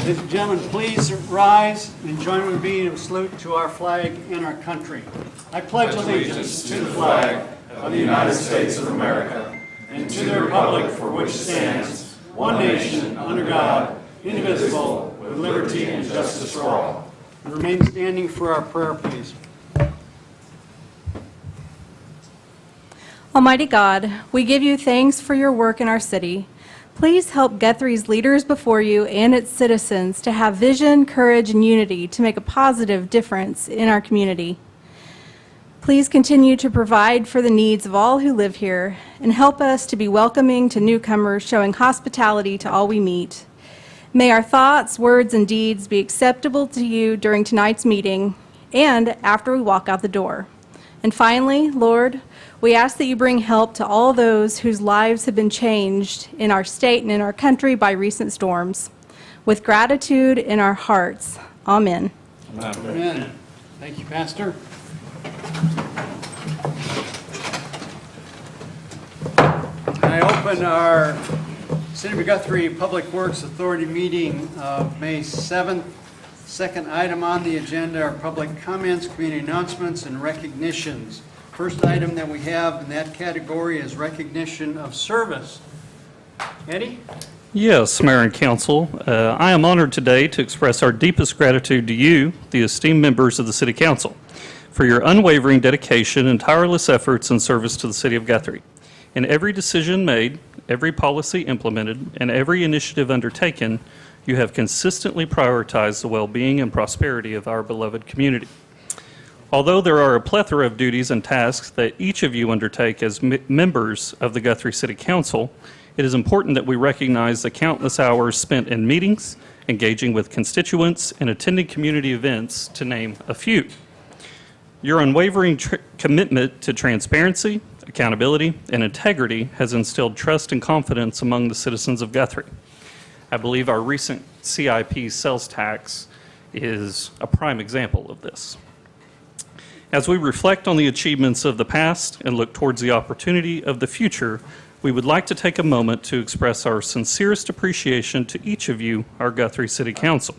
Ladies and gentlemen, please rise and join with me in a salute to our flag and our country. I pledge allegiance to the flag of the United States of America and to the republic for which it stands, one nation, under God, indivisible, with liberty and justice for all. And remain standing for our prayer, please. Almighty God, we give you thanks for your work in our city. Please help Guthrie's leaders before you and its citizens to have vision, courage, and unity to make a positive difference in our community. Please continue to provide for the needs of all who live here and help us to be welcoming to newcomers, showing hospitality to all we meet. May our thoughts, words, and deeds be acceptable to you during tonight's meeting and after we walk out the door. And finally, Lord, we ask that you bring help to all those whose lives have been changed in our state and in our country by recent storms. With gratitude in our hearts, amen. Amen. Thank you, Pastor. I open our City of Guthrie Public Works Authority meeting of May 7th. Second item on the agenda are public comments, community announcements, and recognitions. First item that we have in that category is recognition of service. Eddie? Yes, Mayor and Council. I am honored today to express our deepest gratitude to you, the esteemed members of the City Council, for your unwavering dedication and tireless efforts in service to the City of Guthrie. In every decision made, every policy implemented, and every initiative undertaken, you have consistently prioritized the well-being and prosperity of our beloved community. Although there are a plethora of duties and tasks that each of you undertake as members of the Guthrie City Council, it is important that we recognize the countless hours spent in meetings, engaging with constituents, and attending community events, to name a few. Your unwavering commitment to transparency, accountability, and integrity has instilled trust and confidence among the citizens of Guthrie. I believe our recent CIP sales tax is a prime example of this. As we reflect on the achievements of the past and look towards the opportunity of the future, we would like to take a moment to express our sincerest appreciation to each of you, our Guthrie City Council.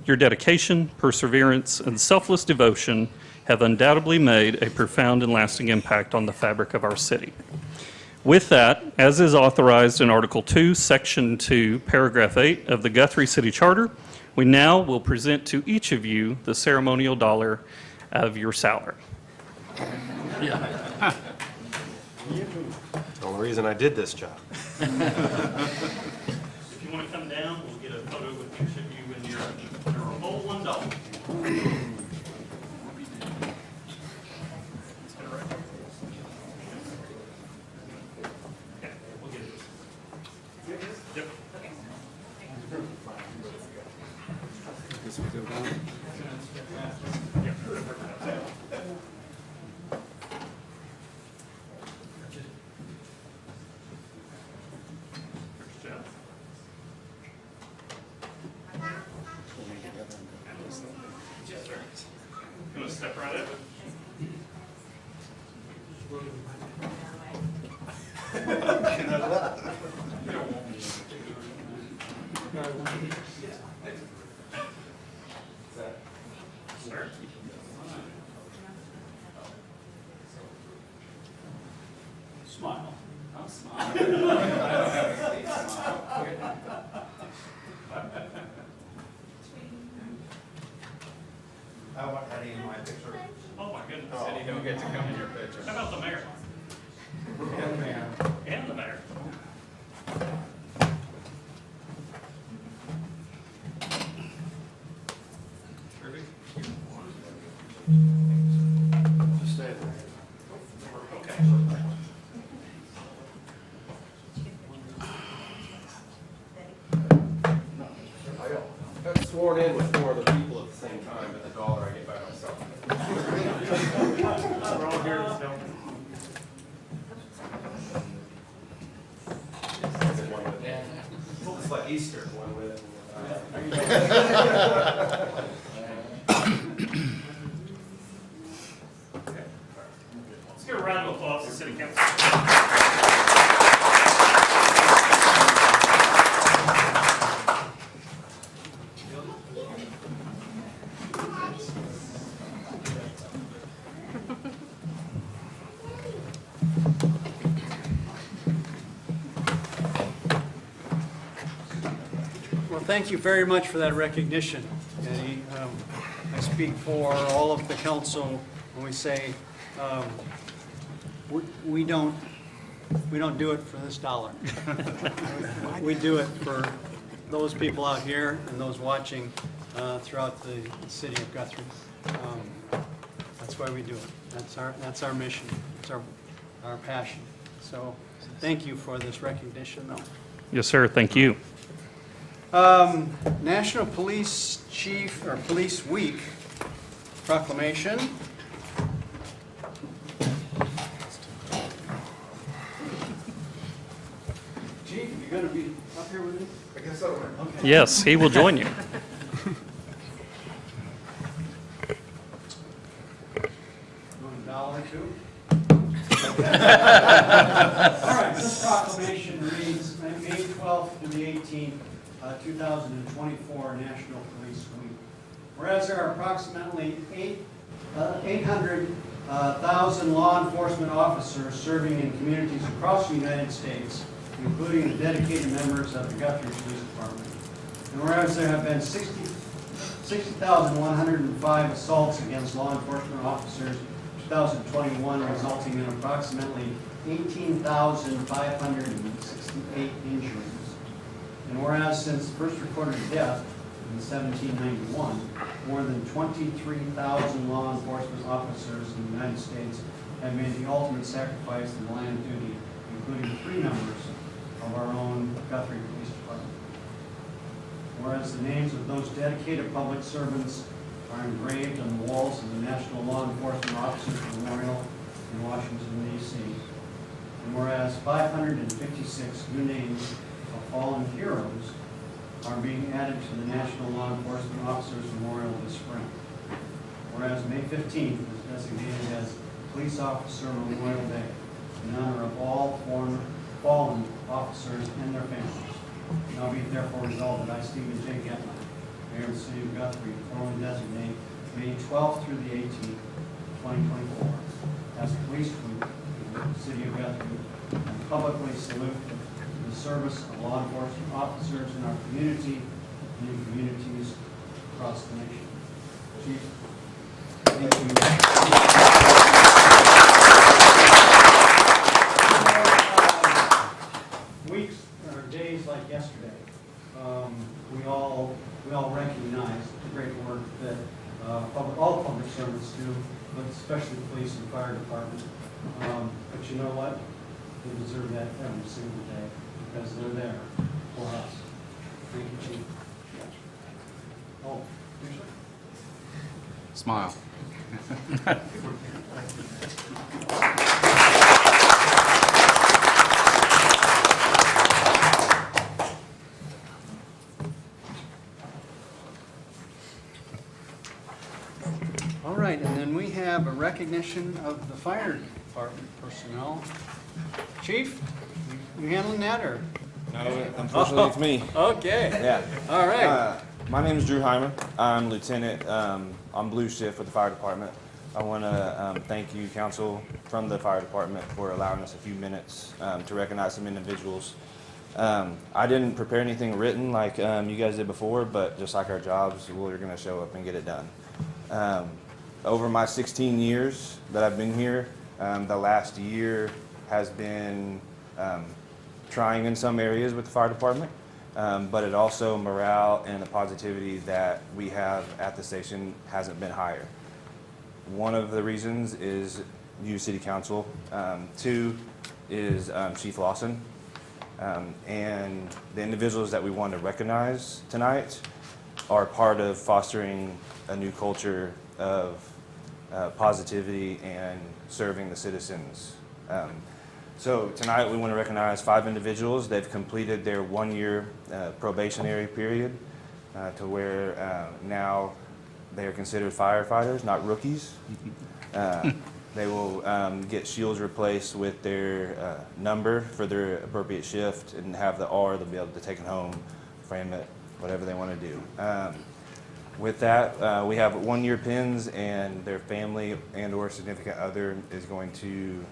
Your dedication, perseverance, and selfless devotion have undoubtedly made a profound and lasting impact on the fabric of our city. With that, as is authorized in Article 2, Section 2, Paragraph 8 of the Guthrie City Charter, we now will present to each of you the ceremonial dollar of your salary. Yeah. The only reason I did this job. If you want to come down, we'll get a photo with each of you in your whole $1. You want to step right up? Sir? Smile. I'll smile. I want Eddie in my picture. Oh my goodness. Eddie, don't get to come in your picture. How about the mayor? And the mayor. Just stay there. Okay. I got sworn in with 4 other people at the same time, but the dollar I get by myself. We're all here to help. It's like Easter, one with it. Let's give a round of applause to the City Council. thank you very much for that recognition. And, I speak for all of the council when we say we don't do it for this dollar. We do it for those people out here and those watching throughout the city of Guthrie. That's why we do it. That's our mission. It's our passion. So thank you for this recognition, though. Yes, sir. Thank you. National Police Chief, or Police Week proclamation. Chief, you going to be up here with me? I guess so. Okay. Yes, he will join you. Want a dollar too? All right, this proclamation reads, May 12th to the 18th, 2024 National Police Week. Whereas there are approximately 800,000 law enforcement officers serving in communities across the United States, including the dedicated members of the Guthrie Police Department. And whereas there have been 60,105 assaults against law enforcement officers in 2021, resulting in approximately 18,568 injuries. And whereas since the first recorded death in 1791, more than 23,000 law enforcement officers in the United States have made the ultimate sacrifice in the line of duty, including 3 members of our own Guthrie Police Department. Whereas the names of those dedicated public servants are engraved on the walls of the National Law Enforcement Officers Memorial in Washington, D.C. And whereas 556 new names of fallen heroes are being added to the National Law Enforcement Officers Memorial this spring. Whereas May 15th is designated as Police Officer Memorial Day in honor of all fallen officers and their families. Now be it therefore resolved that I, Stephen J. Getline, Mayor of the City of Guthrie, formally designate May 12th through the 18th, 2024, as Police Week in the City of Guthrie, and publicly salute the service of law enforcement officers in our community and in communities across the nation. Chief, thank you. Weeks or days like yesterday, we all recognize the great work that all public servants do, but especially the police and fire department. But you know what? They deserve that every single day because they're there for us. Thank you, Chief. Oh, usually? Smile. All right, and then we have a recognition of the fire department personnel. Chief, you handling that or? No, unfortunately, it's me. Okay. Yeah. All right. My name is Drew Heimer. I'm lieutenant on blue shift with the fire department. I want to thank you, council, from the fire department for allowing us a few minutes to recognize some individuals. I didn't prepare anything written like you guys did before, but just like our jobs, we're going to show up and get it done. Over my 16 years that I've been here, the last year has been trying in some areas with the fire department, but it also morale and the positivity that we have at the station hasn't been higher. One of the reasons is you, City Council. 2 is Chief Lawson. And the individuals that we want to recognize tonight are part of fostering a new culture of positivity and serving the citizens. So tonight we want to recognize 5 individuals. They've completed their 1-year probationary period to where now they are considered firefighters, not rookies. They will get shields replaced with their number for their appropriate shift and have the R. They'll be able to take it home, frame it, whatever they want to do. With that, we have 1-year pins, and their family and or significant other is going to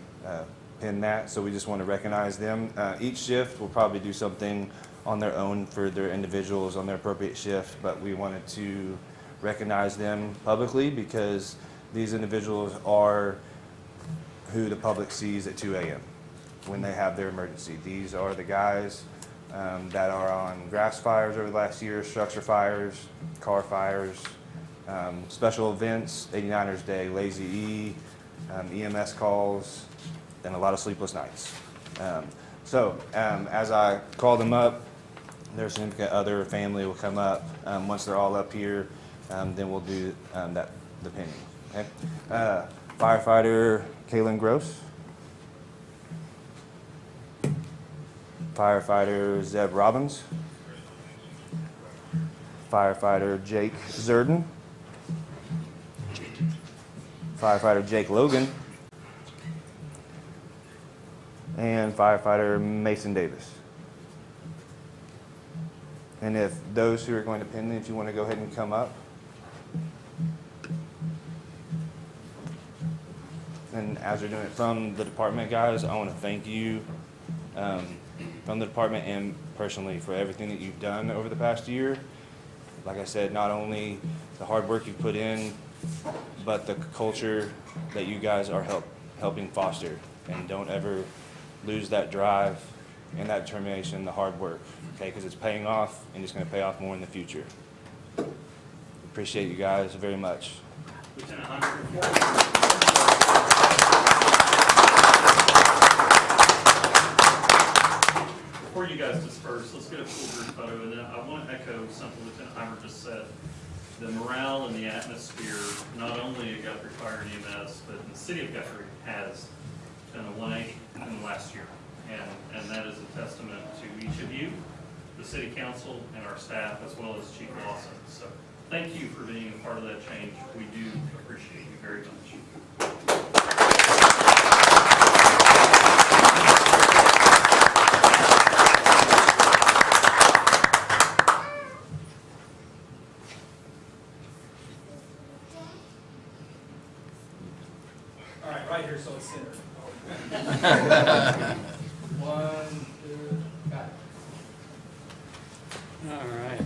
pin that. So we just want to recognize them. Each shift will probably do something on their own for their individuals on their appropriate shift, but we wanted to recognize them publicly because these individuals are who the public sees at 2 a.m. when they have their emergency. These are the guys that are on grass fires over the last year, structure fires, car fires, special events, 89ers Day, Lazy E, EMS calls, and a lot of sleepless nights. As I call them up, their significant other family will come up. Once they're all up here, then we'll do the pinning. Okay? Firefighter Kaylin Gross. Firefighter Zeb Robbins. Firefighter Jake Zerden. Firefighter Jake Logan. And firefighter Mason Davis. And if those who are going to pin, if you want to go ahead and come up. And as they're doing it from the department, guys, I want to thank you from the department and personally for everything that you've done over the past year. Like I said, not only the hard work you've put in, but the culture that you guys are helping foster. And don't ever lose that drive and that determination, the hard work, okay? Because it's paying off and it's going to pay off more in the future. Appreciate you guys very much. Lieutenant Hunter. Before you guys disperse, let's get a full group photo, and then I want to echo something Lieutenant Heimer just said. The morale and the atmosphere, not only at Guthrie Fire and EMS, but in the city of Guthrie, has been a 180 in the last year. And that is a testament to each of you, the city council, and our staff, as well as Chief Lawson. So thank you for being a part of that change. We do appreciate you very much. All right, right here, so it's centered. 1, 2, got it. All right.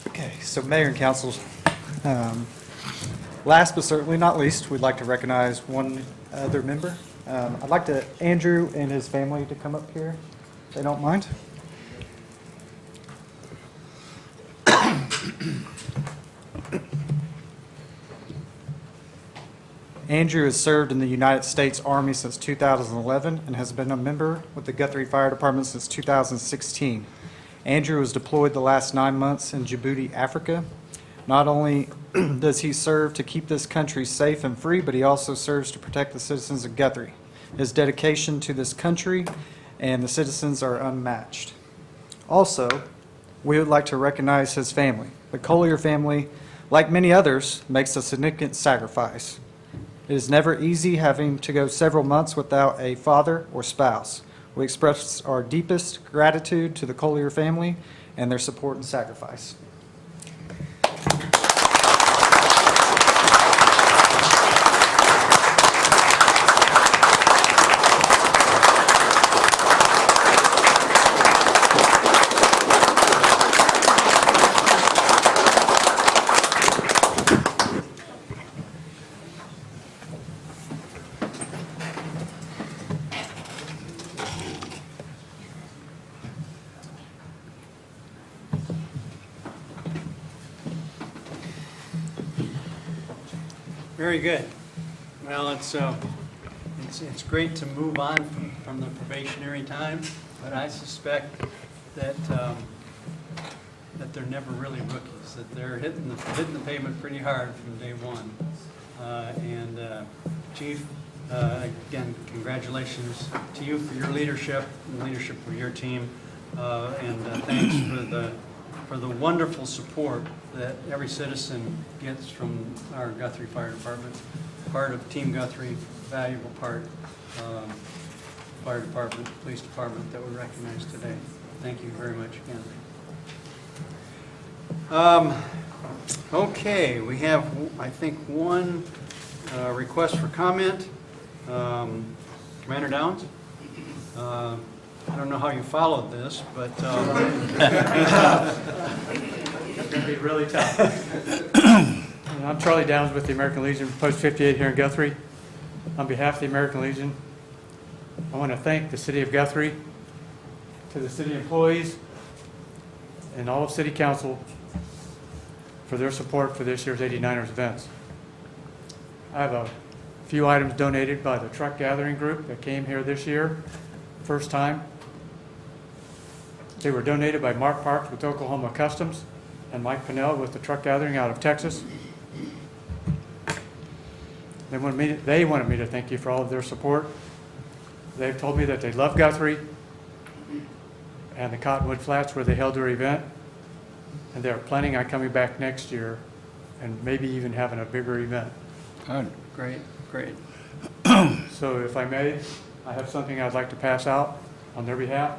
Okay, so Mayor and Council, last but certainly not least, we'd like to recognize one other member. I'd like Andrew and his family to come up here, if they don't mind. Andrew has served in the United States Army since 2011 and has been a member with the Guthrie Fire Department since 2016. Andrew was deployed the last 9 months in Djibouti, Africa. Not only does he serve to keep this country safe and free, but he also serves to protect the citizens of Guthrie. His dedication to this country and the citizens are unmatched. Also, we would like to recognize his family. The Collier family, like many others, makes a significant sacrifice. It is never easy having to go several months without a father or spouse. We express our deepest gratitude to the Collier family and their support and sacrifice. Very good. Well, it's great to move on from the probationary time, but I suspect that that they're never really rookies. That they're hitting the pavement pretty hard from day one. Chief, again, congratulations to you for your leadership and leadership for your team, thanks for the wonderful support that every citizen gets from our Guthrie Fire Department. Part of Team Guthrie, valuable part, fire department, police department that we recognize today. Thank you very much again. Okay, we have, I think, one request for comment. Commander Downs? I don't know how you followed this, but... It's going to be really tough. I'm Charlie Downs with the American Legion, Post 58 here in Guthrie. On behalf of the American Legion, I want to thank the city of Guthrie, to the city employees, and all of City Council for their support for this year's 89ers events. I have a few items donated by the truck gathering group that came here this year, first time. They were donated by Mark Parks with Oklahoma Customs and Mike Pinnell with the truck gathering out of Texas. They wanted me to thank you for all of their support. They've told me that they love Guthrie and the Cottonwood Flats where they held their event, and they're planning on coming back next year and maybe even having a bigger event. Great, great. So if I may, I have something I'd like to pass out on their behalf.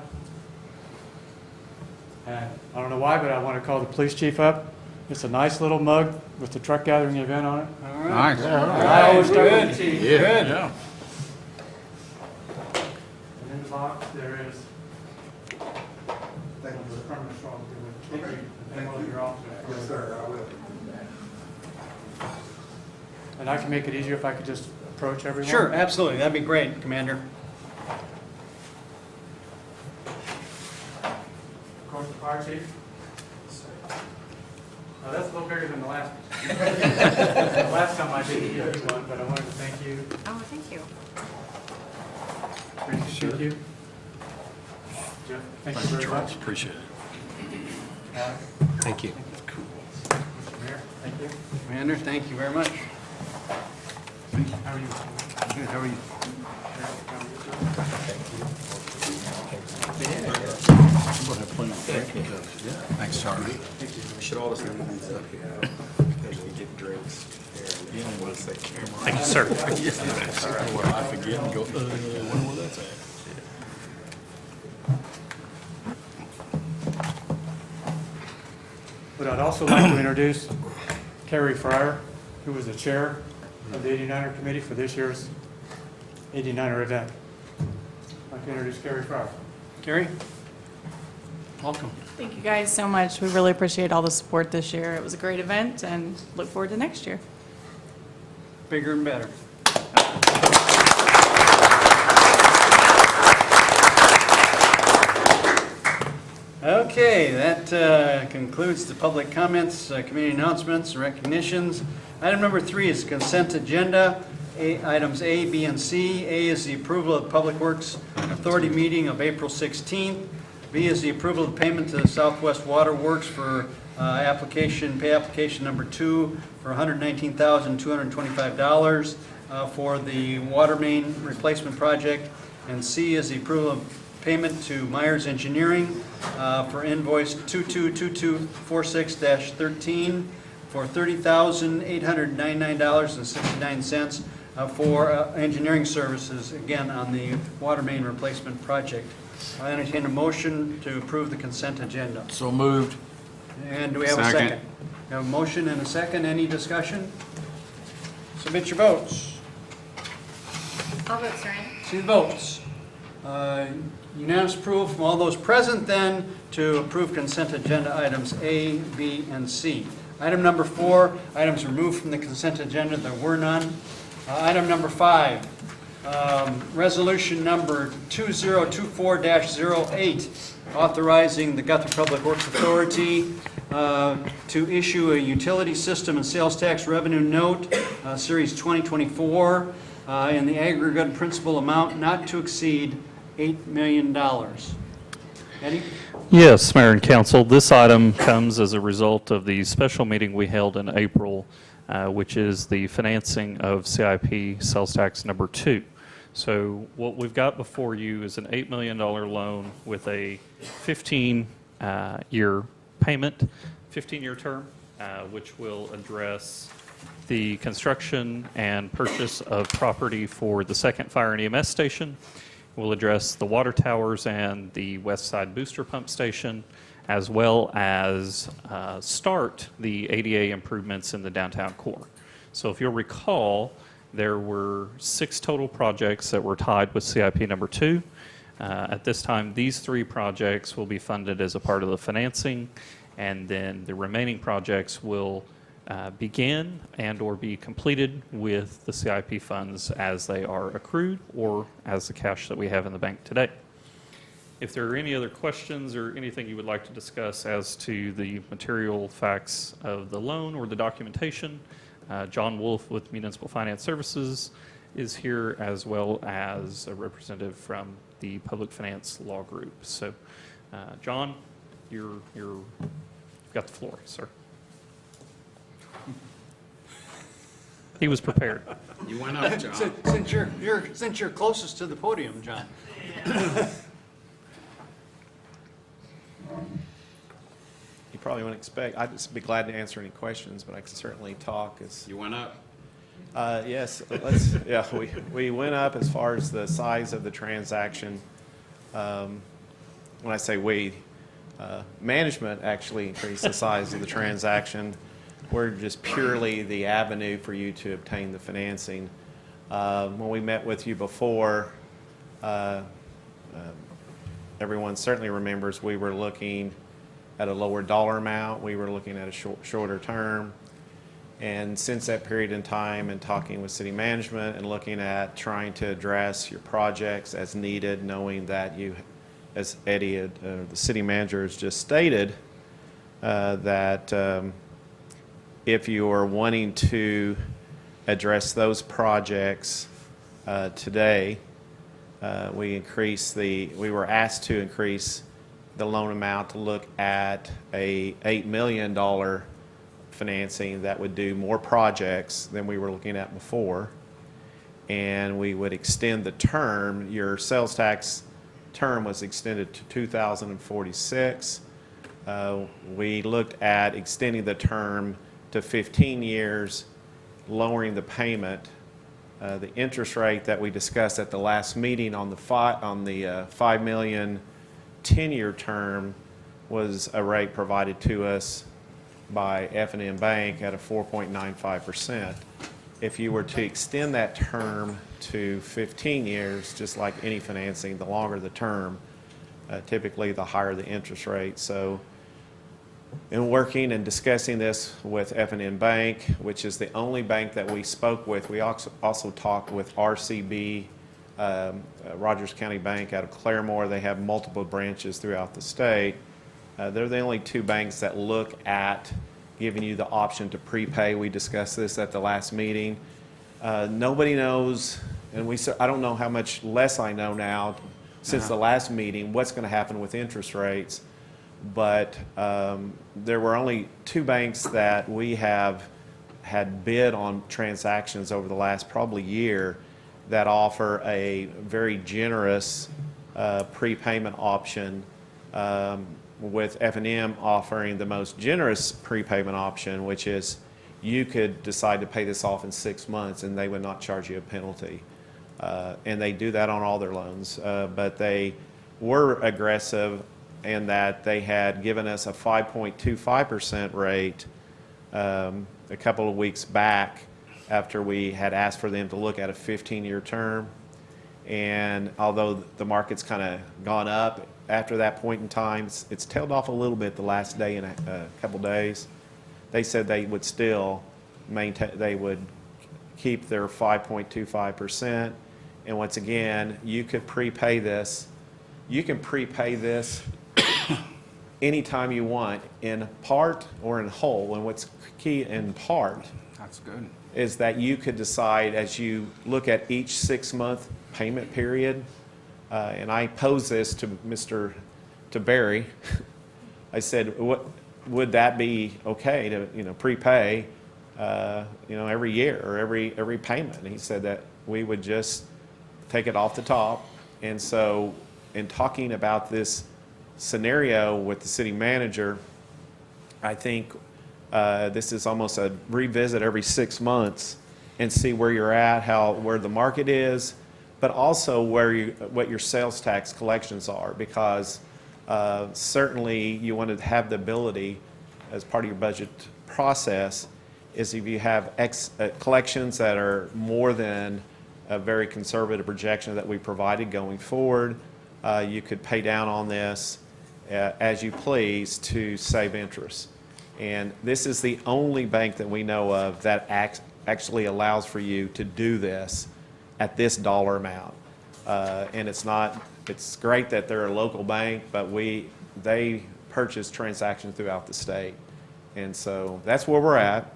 And I don't know why, but I want to call the police chief up. It's a nice little mug with the truck gathering event on it. All right. Nice. I always start with the chief. Good. Yeah. And in the box, there is permanent strong and one of your officers. Yes, sir, I will. And I can make it easier if I could just approach everyone. Sure, absolutely. That'd be great, Commander. Of course, the fire chief. Now, that's a little bigger than the last one. The last time I didn't give you one, but I wanted to thank you. Oh, thank you. Thank you. Jeff, thank you very much. Appreciate it. Alex, Thank you. Mr. Mayor, thank you. Commander, thank you very much. How are you? Good, how are you? Thanks, Charlie. Should all this things up here. We get drinks. Thank you, sir. I forget and go, where was that at? But I'd also like to introduce Carrie Fryer, who was the chair of the 89er committee for this year's 89er event. I'd like to introduce Carrie Fryer. Carrie? Welcome. Thank you guys so much. We really appreciate all the support this year. It was a great event and look forward to next year. Bigger and better. Okay, that concludes the public comments, community announcements, and recognitions. Item number 3 is consent agenda. Items A, B, and C. A is the approval of Public Works Authority meeting of April 16th. B is the approval of payment to the Southwest Water Works for pay application number 2 for $119,225 for the water main replacement project. And C is the approval of payment to Myers Engineering for invoice 222246-13 for $30,899.69 for engineering services, again, on the water main replacement project. I entertain a motion to approve the consent agenda. So moved. And do we have a second? We have a motion and a second. Any discussion? Submit your votes. I'll vote, sorry. See the votes. Unanimous approval from all those present then to approve consent agenda items A, B, and C. Item number 4, items removed from the consent agenda. There were none. Item number 5, resolution number 2024-08, authorizing the Guthrie Public Works Authority to issue a utility system and sales tax revenue note, Series 2024, in the aggregate principal amount not to exceed $8 million. Eddie? Yes, Mayor and Council, this item comes as a result of the special meeting we held in April, which is the financing of CIP sales tax number 2. So what we've got before you is an $8 million loan with a 15-year payment, 15-year term, which will address the construction and purchase of property for the second fire and EMS station. We'll address the water towers and the west side booster pump station, as well as start the ADA improvements in the downtown core. So if you'll recall, there were 6 total projects that were tied with CIP number 2. At this time, these 3 projects will be funded as a part of the financing, and then the remaining projects will begin and or be completed with the CIP funds as they are accrued or as the cash that we have in the bank today. If there are any other questions or anything you would like to discuss as to the material facts of the loan or the documentation, John Wolf with Municipal Finance Services is here, as well as a representative from the Public Finance Law Group. So, John, you've got the floor, sir. He was prepared. You went up, John. Since you're closest to the podium, John. You probably wouldn't expect, I'd just be glad to answer any questions, but I can certainly talk as. You went up. Yes, we went up as far as the size of the transaction. When I say we, management actually increased the size of the transaction. We're just purely the avenue for you to obtain the financing. When we met with you before, everyone certainly remembers we were looking at a lower dollar amount. We were looking at a shorter term. And since that period in time and talking with city management and looking at trying to address your projects as needed, knowing that you, as Eddie, the city manager, has just stated, that if you are wanting to address those projects today, we were asked to increase the loan amount to look at a $8 million financing that would do more projects than we were looking at before. And we would extend the term. Your sales tax term was extended to 2046. We looked at extending the term to 15 years, lowering the payment. The interest rate that we discussed at the last meeting on the $5 million 10-year term was a rate provided to us by F&M Bank at a 4.95%. If you were to extend that term to 15 years, just like any financing, the longer the term, typically the higher the interest rate. So in working and discussing this with F&M Bank, which is the only bank that we spoke with, we also talked with RCB, Rogers County Bank out of Claremore. They have multiple branches throughout the state. They're the only 2 banks that look at giving you the option to prepay. We discussed this at the last meeting. Nobody knows, and I don't know how much less I know now since the last meeting, what's going to happen with interest rates. But there were only 2 banks that we have had bid on transactions over the last probably year that offer a very generous prepayment option, with F&M offering the most generous prepayment option, which is you could decide to pay this off in 6 months and they would not charge you a penalty. And they do that on all their loans. But they were aggressive in that they had given us a 5.25% rate a couple of weeks back after we had asked for them to look at a 15-year term. And although the market's kind of gone up after that point in time, it's tailed off a little bit the last day and a couple days. They said they would still maintain, they would keep their 5.25%. And once again, you could prepay this. You can prepay this anytime you want, in part or in whole. And what's key in part, That's good. is that you could decide as you look at each 6-month payment period. And I posed this to Barry. I said, "What would that be okay to prepay every year or every payment?" And he said that we would just take it off the top. And so, in talking about this scenario with the city manager, I think this is almost a revisit every 6 months and see where you're at, where the market is, but also what your sales tax collections are, because Certainly, you want to have the ability, as part of your budget process, is if you have collections that are more than a very conservative projection that we provided going forward, you could pay down on this as you please to save interest. And this is the only bank that we know of that actually allows for you to do this at this dollar amount. And it's great that they're a local bank, but they purchase transactions throughout the state. And so that's where we're at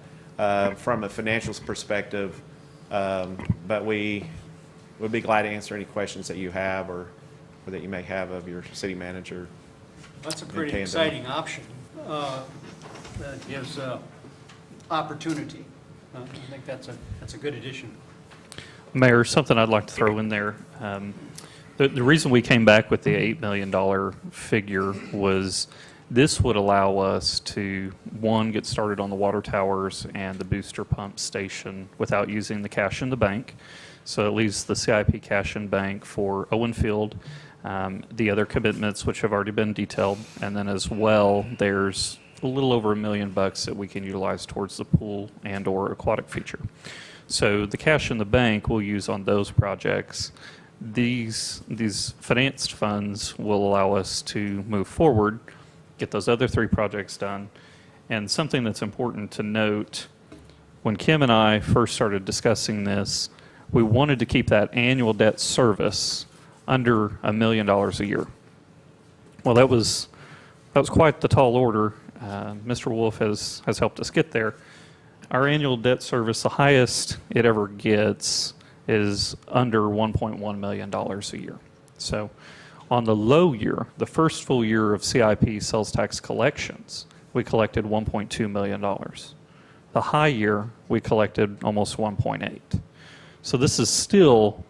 from a financials perspective. But we would be glad to answer any questions that you have or that you may have of your city manager. That's a pretty exciting option that gives opportunity. I think that's a good addition. Mayor, something I'd like to throw in there. The reason we came back with the $8 million figure was this would allow us to, one, get started on the water towers and the booster pump station without using the cash in the bank. So it leaves the CIP cash in bank for Owen Field, the other commitments which have already been detailed, and then as well, there's a little over $1 million that we can utilize towards the pool and or aquatic feature. So the cash in the bank we'll use on those projects. These financed funds will allow us to move forward, get those other 3 projects done. And something that's important to note, when Kim and I first started discussing this, we wanted to keep that annual debt service under $1 million a year. Well, that was quite the tall order. Mr. Wolf has helped us get there. Our annual debt service, the highest it ever gets, is under $1.1 million a year. So on the low year, the first full year of CIP sales tax collections, we collected $1.2 million. The high year, we collected almost 1.8. So this is still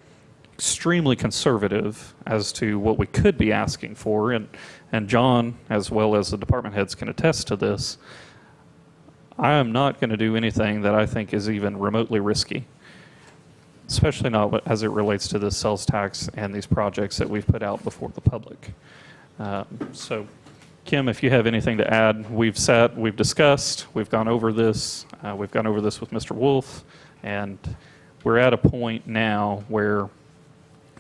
extremely conservative as to what we could be asking for, and John, as well as the department heads, can attest to this. I am not going to do anything that I think is even remotely risky, especially not as it relates to the sales tax and these projects that we've put out before the public. So, Kim, if you have anything to add, we've discussed, we've gone over this with Mr. Wolf, and we're at a point now where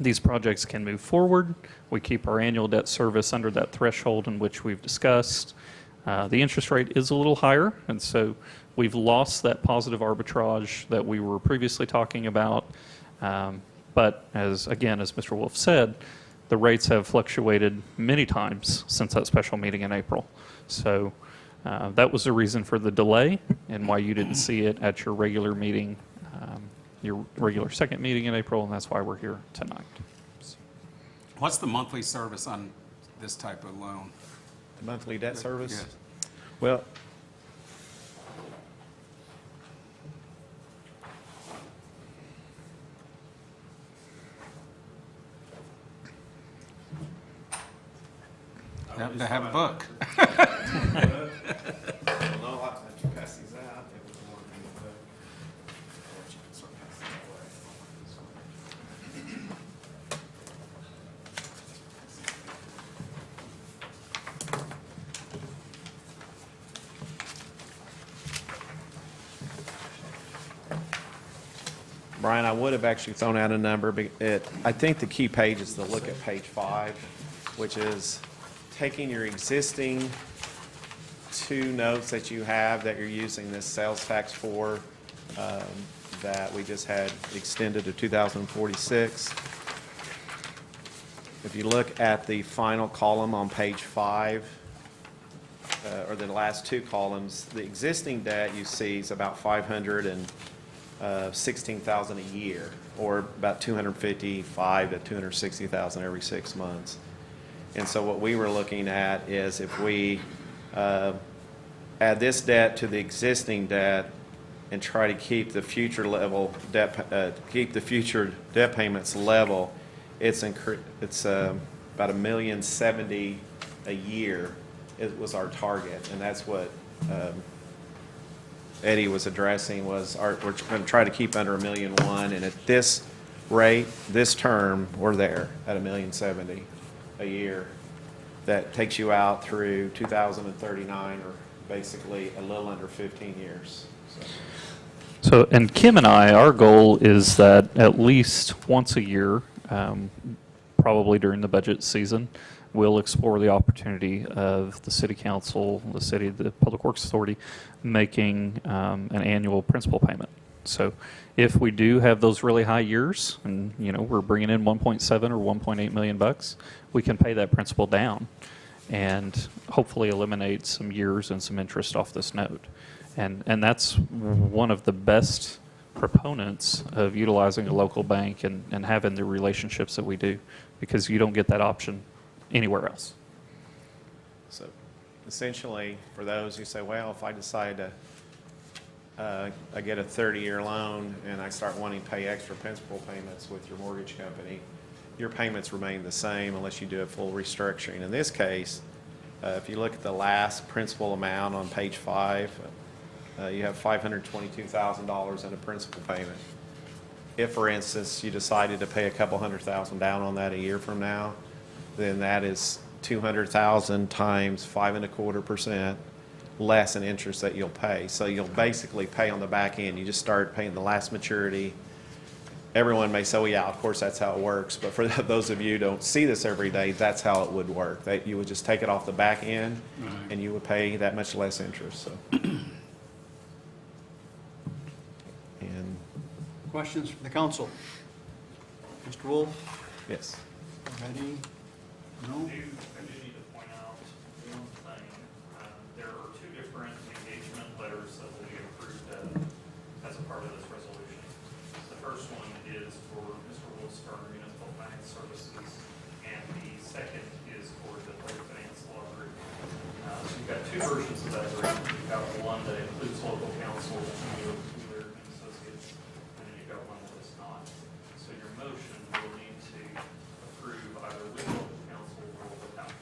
these projects can move forward. We keep our annual debt service under that threshold in which we've discussed. The interest rate is a little higher, and so we've lost that positive arbitrage that we were previously talking about. But as Mr. Wolf said, the rates have fluctuated many times since that special meeting in April. So that was the reason for the delay and why you didn't see it at your regular meeting, your regular second meeting in April, and that's why we're here tonight. What's the monthly service on this type of loan? The monthly debt service? Yes. Well, To have a book. Brian, I would have actually thrown out a number, but I think the key page is to look at page 5, which is taking your existing 2 notes that you have that you're using this sales tax for, that we just had extended to 2046. If you look at the final column on page 5, or the last 2 columns, the existing debt you see is about $516,000 a year, or about $255,000 to $260,000 every 6 months. And so what we were looking at is if we add this debt to the existing debt and try to keep the future level debt, keep the future debt payments level, it's about $1,070,000 a year. It was our target, and that's what Eddie was addressing. Was we're going to try to keep under $1.1 million, and at this rate, this term, we're there at $1,070,000 a year. that takes you out through 2039, or basically a little under 15 years. So, and Kim and I, our goal is that at least once a year, probably during the budget season, we'll explore the opportunity of the city council, the Public Works Authority, making an annual principal payment. So if we do have those really high years, and we're bringing in 1.7 or 1.8 million bucks, we can pay that principal down and hopefully eliminate some years and some interest off this note. And that's one of the best proponents of utilizing a local bank and having the relationships that we do, because you don't get that option anywhere else. So essentially, for those who say, well, if I decide to I get a 30-year loan and I start wanting to pay extra principal payments with your mortgage company, your payments remain the same unless you do a full restructuring. In this case, if you look at the last principal amount on page 5, you have $522,000 in a principal payment. If, for instance, you decided to pay a couple $100,000 down on that a year from now, then that is $200,000 times 5.25% less in interest that you'll pay. So you'll basically pay on the back end. You just start paying the last maturity. Everyone may say, well, yeah, of course that's how it works. But for those of you who don't see this every day, that's how it would work. That you would just take it off the back end, and you would pay that much less interest. So. And Questions from the council? Mr. Wolf? yes. Ready? No? I do need to point out one thing. There are two different engagement letters that will be approved as a part of this resolution. The first one is for Mr. Wolf's firm, Municipal Finance Services, and the second is for the Public Finance Law Group. So you've got two versions of that agreement. You've got one that includes local counsel, Wheeler and Associates, and then you've got one that does not. So your motion will need to approve either with local counsel or without.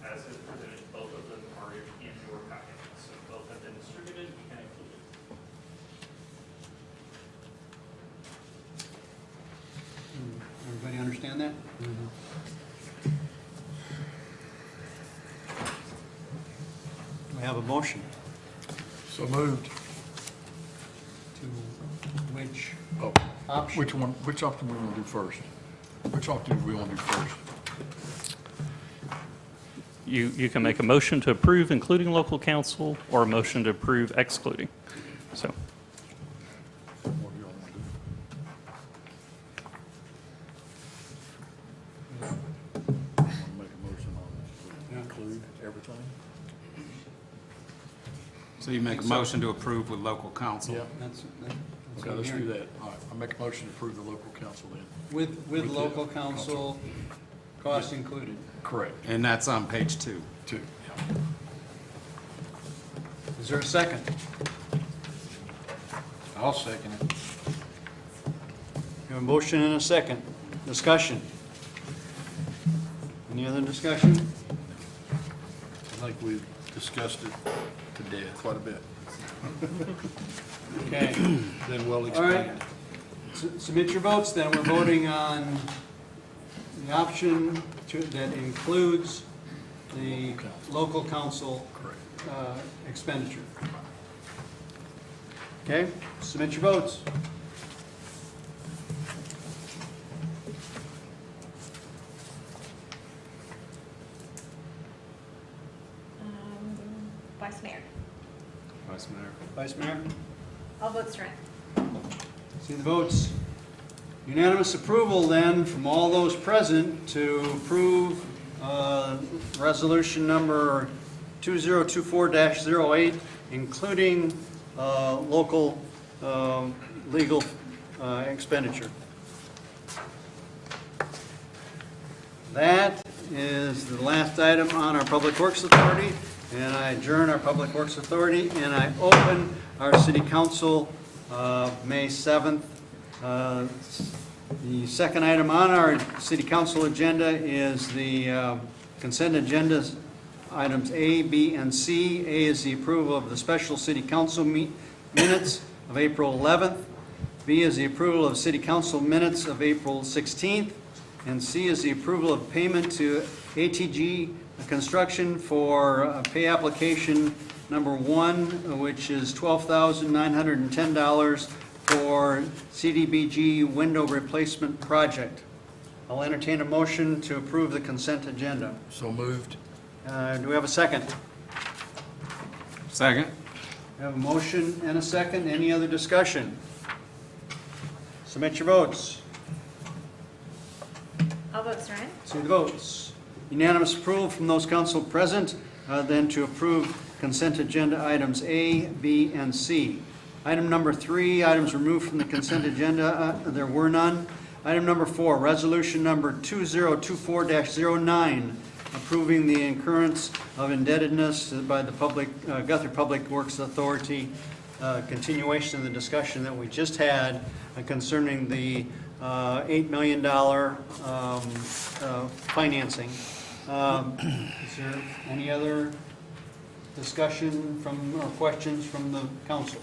As is presented, both of them are in your packet. So both have been distributed, you can include it. Everybody understand that? We have a motion So moved. to which Oh, option? which option we want to do first? Which option do we want to do first? You can make a motion to approve including local counsel, or a motion to approve excluding. So, What do you all want to do? Want to make a motion on include everything? So you make a motion to approve with local counsel? Yeah. That's Okay, what let's I'm do hearing. that. All right, I make a motion to approve the local council then. With local counsel, costs included. Correct. And that's on page 2. 2. Is there a second? I'll second it. We have a motion and a second. Discussion. Any other discussion? I think we've discussed it to death quite a bit. Okay. Then we'll All explain right. it. Submit your votes, then we're voting on the option that includes the local council expenditure. Okay, submit your votes. Vice Mayor. Vice Mayor. Vice Mayor, All votes strength. see the votes. Unanimous approval then from all those present to approve resolution number 2024-08, including local legal expenditure. That is the last item on our Public Works Authority, and I adjourn our Public Works Authority, and I open our City Council May 7th. The second item on our City Council agenda is the consent agendas, items A, B, and C. A is the approval of the special City Council minutes of April 11th. B is the approval of City Council minutes of April 16th. And C is the approval of payment to ATG Construction for pay application number 1, which is $12,910 for CDBG window replacement project. I'll entertain a motion to approve the consent agenda. So moved. Do we have a second? Second. We have a motion and a second. Any other discussion? Submit your votes. All votes are in. See the votes. Unanimous approval from those council present, then to approve consent agenda items A, B, and C. Item number 3, items removed from the consent agenda, there were none. Item number 4, resolution number 2024-09, approving the incurrence of indebtedness by the Guthrie Public Works Authority, continuation of the discussion that we just had concerning the $8 million financing. Is there any other discussion or questions from the council?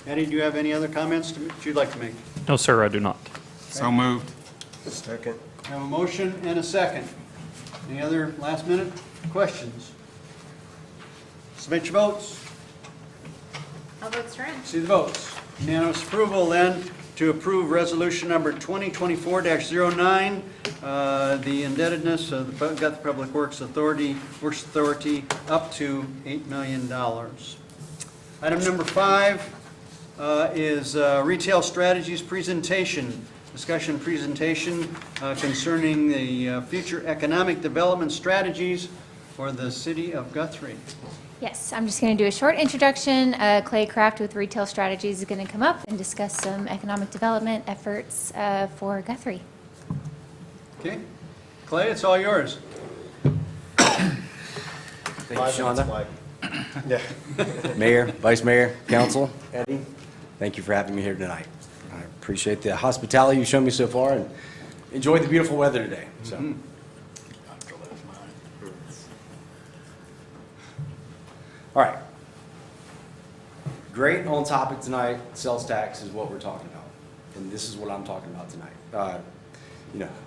Eddie, do you have any other comments that you'd like to make? No, sir, I do not. So moved. Second. I have a motion and a second. Any other last minute questions? Submit your votes. All votes are in. See the votes. Unanimous approval then to approve resolution number 2024-09, the indebtedness of the Guthrie Public Works Authority up to $8 million. Item number 5 is retail strategies presentation, discussion presentation concerning the future economic development strategies for the city of Guthrie. Yes, I'm just going to do a short introduction. Clay Craft with Retail Strategies is going to come up and discuss some economic development efforts for Guthrie. Okay. Clay, it's all yours. Thank you, Shonda. Mayor, Vice Mayor, Council, Eddie, thank you for having me here tonight. I appreciate the hospitality you've shown me so far and enjoyed the beautiful weather today. So. All right. Great on topic tonight. Sales tax is what we're talking about, and this is what I'm talking about tonight.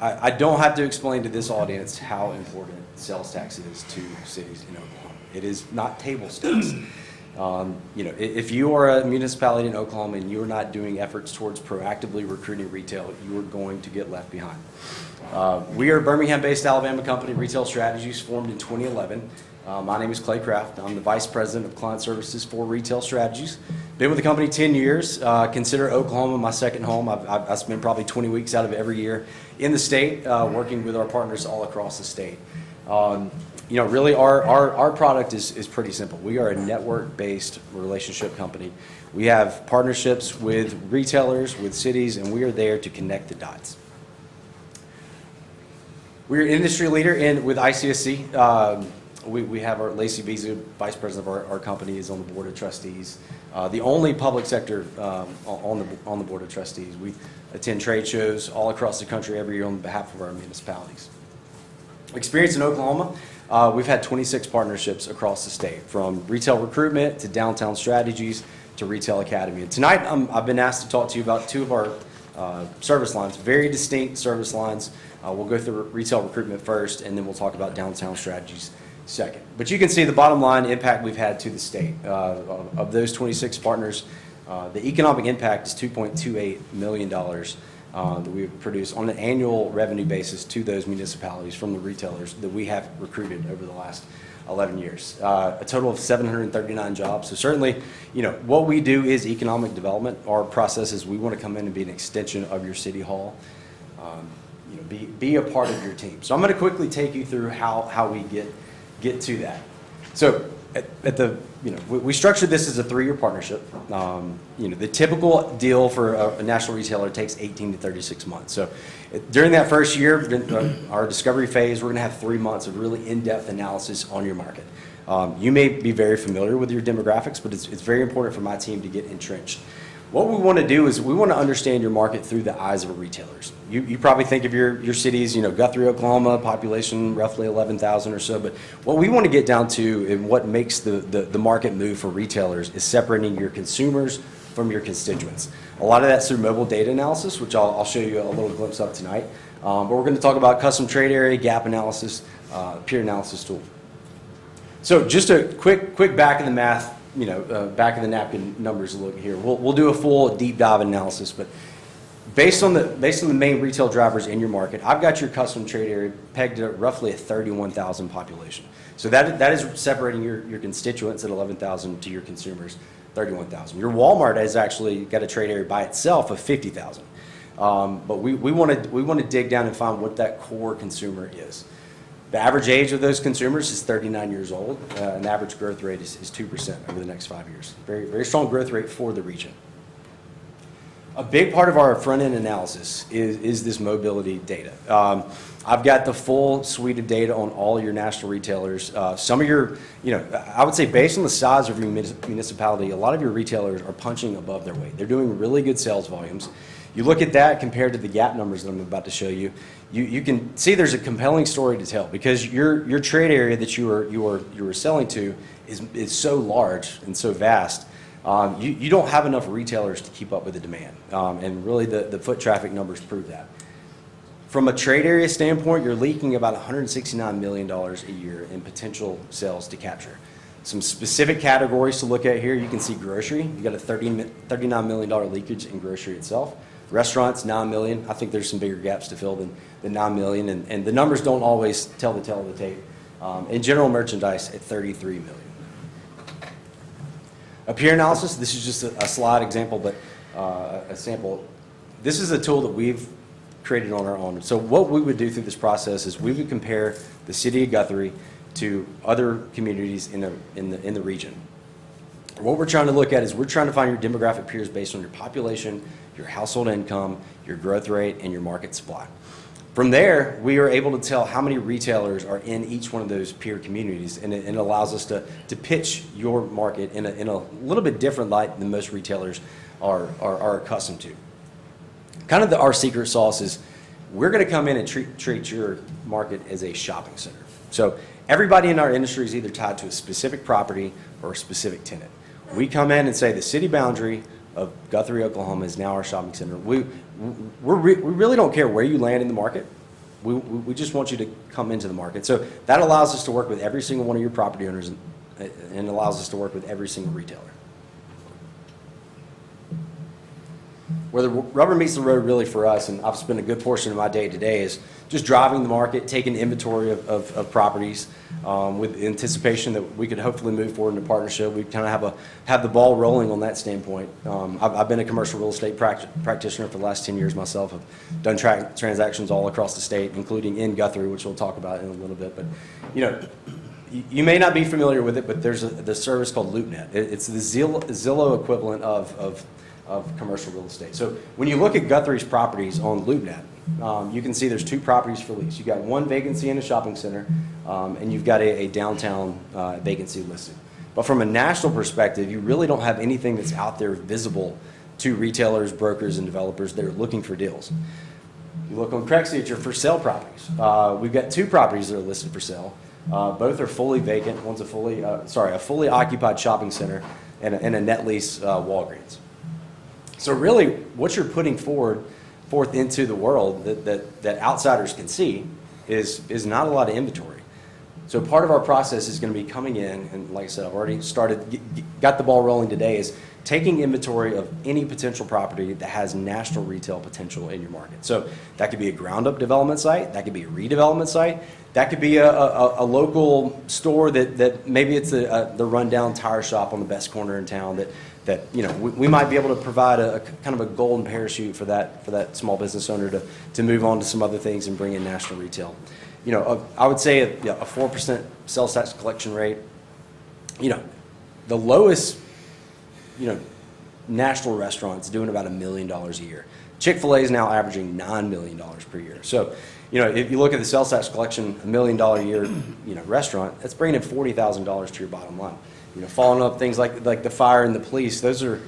I don't have to explain to this audience how important sales tax is to cities in Oklahoma. It is not table stakes. If you are a municipality in Oklahoma and you are not doing efforts towards proactively recruiting retail, you are going to get left behind. We are a Birmingham-based Alabama company, Retail Strategies, formed in 2011. My name is Clay Craft. I'm the Vice President of Client Services for Retail Strategies. Been with the company 10 years. Consider Oklahoma my second home. I spend probably 20 weeks out of every year in the state working with our partners all across the state. Really our product is pretty simple. We are a network-based relationship company. We have partnerships with retailers, with cities, and we are there to connect the dots. We're an industry leader with ICSC. We have our Lacey Visa, Vice President of our company, is on the Board of Trustees. The only public sector on the Board of Trustees. We attend trade shows all across the country every year on behalf of our municipalities. Experience in Oklahoma, we've had 26 partnerships across the state, from retail recruitment to downtown strategies to retail academy. And tonight I've been asked to talk to you about two of our service lines, very distinct service lines. We'll go through retail recruitment first, and then we'll talk about downtown strategies second. But you can see the bottom line impact we've had to the state. Of those 26 partners, the economic impact is $2.28 million that we've produced on an annual revenue basis to those municipalities from the retailers that we have recruited over the last 11 years. A total of 739 jobs. So certainly, what we do is economic development. Our process is we want to come in and be an extension of your city hall, be a part of your team. So I'm going to quickly take you through how we get to that. So we structured this as a 3-year partnership. The typical deal for a national retailer takes 18 to 36 months. So during that first year, our discovery phase, we're going to have 3 months of really in-depth analysis on your market. You may be very familiar with your demographics, but it's very important for my team to get entrenched. What we want to do is we want to understand your market through the eyes of retailers. You probably think of your cities, Guthrie, Oklahoma, population roughly 11,000 or so. But what we want to get down to and what makes the market move for retailers is separating your consumers from your constituents. A lot of that's through mobile data analysis, which I'll show you a little glimpse of tonight. But we're going to talk about custom trade area, gap analysis, peer analysis tool. So just a quick back of the math, back of the napkin numbers look here. We'll do a full deep dive analysis, but based on the main retail drivers in your market, I've got your custom trade area pegged at roughly a 31,000 population. So that is separating your constituents at 11,000 to your consumers, 31,000. Your Walmart has actually got a trade area by itself of 50,000. But we want to dig down and find what that core consumer is. The average age of those consumers is 39 years old, and the average growth rate is 2% over the next 5 years. Very, very strong growth rate for the region. A big part of our front-end analysis is this mobility data. I've got the full suite of data on all your national retailers. Some of your, I would say based on the size of your municipality, a lot of your retailers are punching above their weight. They're doing really good sales volumes. You look at that compared to the gap numbers that I'm about to show you, you can see there's a compelling story to tell because your trade area that you are selling to is so large and so vast. You don't have enough retailers to keep up with the demand, and really the foot traffic numbers prove that. From a trade area standpoint, you're leaking about $169 million a year in potential sales to capture. Some specific categories to look at here, you can see grocery. You got a $39 million leakage in grocery itself. Restaurants, $9 million. I think there's some bigger gaps to fill than $9 million, and the numbers don't always tell the tale of the tape. And general merchandise at $33 million. A peer analysis, this is just a slide example, but a sample. This is a tool that we've created on our own. So what we would do through this process is we would compare the city of Guthrie to other communities in the region. What we're trying to look at is we're trying to find your demographic peers based on your population, your household income, your growth rate, and your market supply. From there, we are able to tell how many retailers are in each one of those peer communities, and it allows us to pitch your market in a little bit different light than most retailers are accustomed to. Kind of our secret sauce is we're going to come in and treat your market as a shopping center. So everybody in our industry is either tied to a specific property or a specific tenant. We come in and say the city boundary of Guthrie, Oklahoma is now our shopping center. We really don't care where you land in the market. We just want you to come into the market. So that allows us to work with every single one of your property owners and allows us to work with every single retailer. Where the rubber meets the road really for us, and I've spent a good portion of my day today, is just driving the market, taking inventory of properties with anticipation that we could hopefully move forward into partnership. We kind of have the ball rolling on that standpoint. I've been a commercial real estate practitioner for the last 10 years myself. I've done transactions all across the state, including in Guthrie, which we'll talk about in a little bit. But you may not be familiar with it, but there's the service called LoopNet. It's the Zillow equivalent of commercial real estate. So when you look at Guthrie's properties on LoopNet, you can see there's 2 properties for lease. You've got 1 vacancy in a shopping center, and you've got a downtown vacancy listed. But from a national perspective, you really don't have anything that's out there visible to retailers, brokers, and developers that are looking for deals. You look on Craigslist at your for sale properties. We've got 2 properties that are listed for sale. Both are fully vacant. One's a fully occupied shopping center and a net lease Walgreens. So really, what you're putting forth into the world that outsiders can see is not a lot of inventory. So part of our process is going to be coming in, and like I said, I've already got the ball rolling today, is taking inventory of any potential property that has national retail potential in your market. So that could be a ground-up development site, that could be a redevelopment site, that could be a local store that maybe it's the rundown tire shop on the best corner in town that we might be able to provide a kind of a golden parachute for that small business owner to move on to some other things and bring in national retail. I would say a 4% sales tax collection rate. The lowest national restaurants doing about $1 million a year. Chick-fil-A is now averaging $9 million per year. So, if you look at the sales tax collection, $1 million a year, restaurant, that's bringing in $40,000 to your bottom line. Following up things like the fire and the police, those are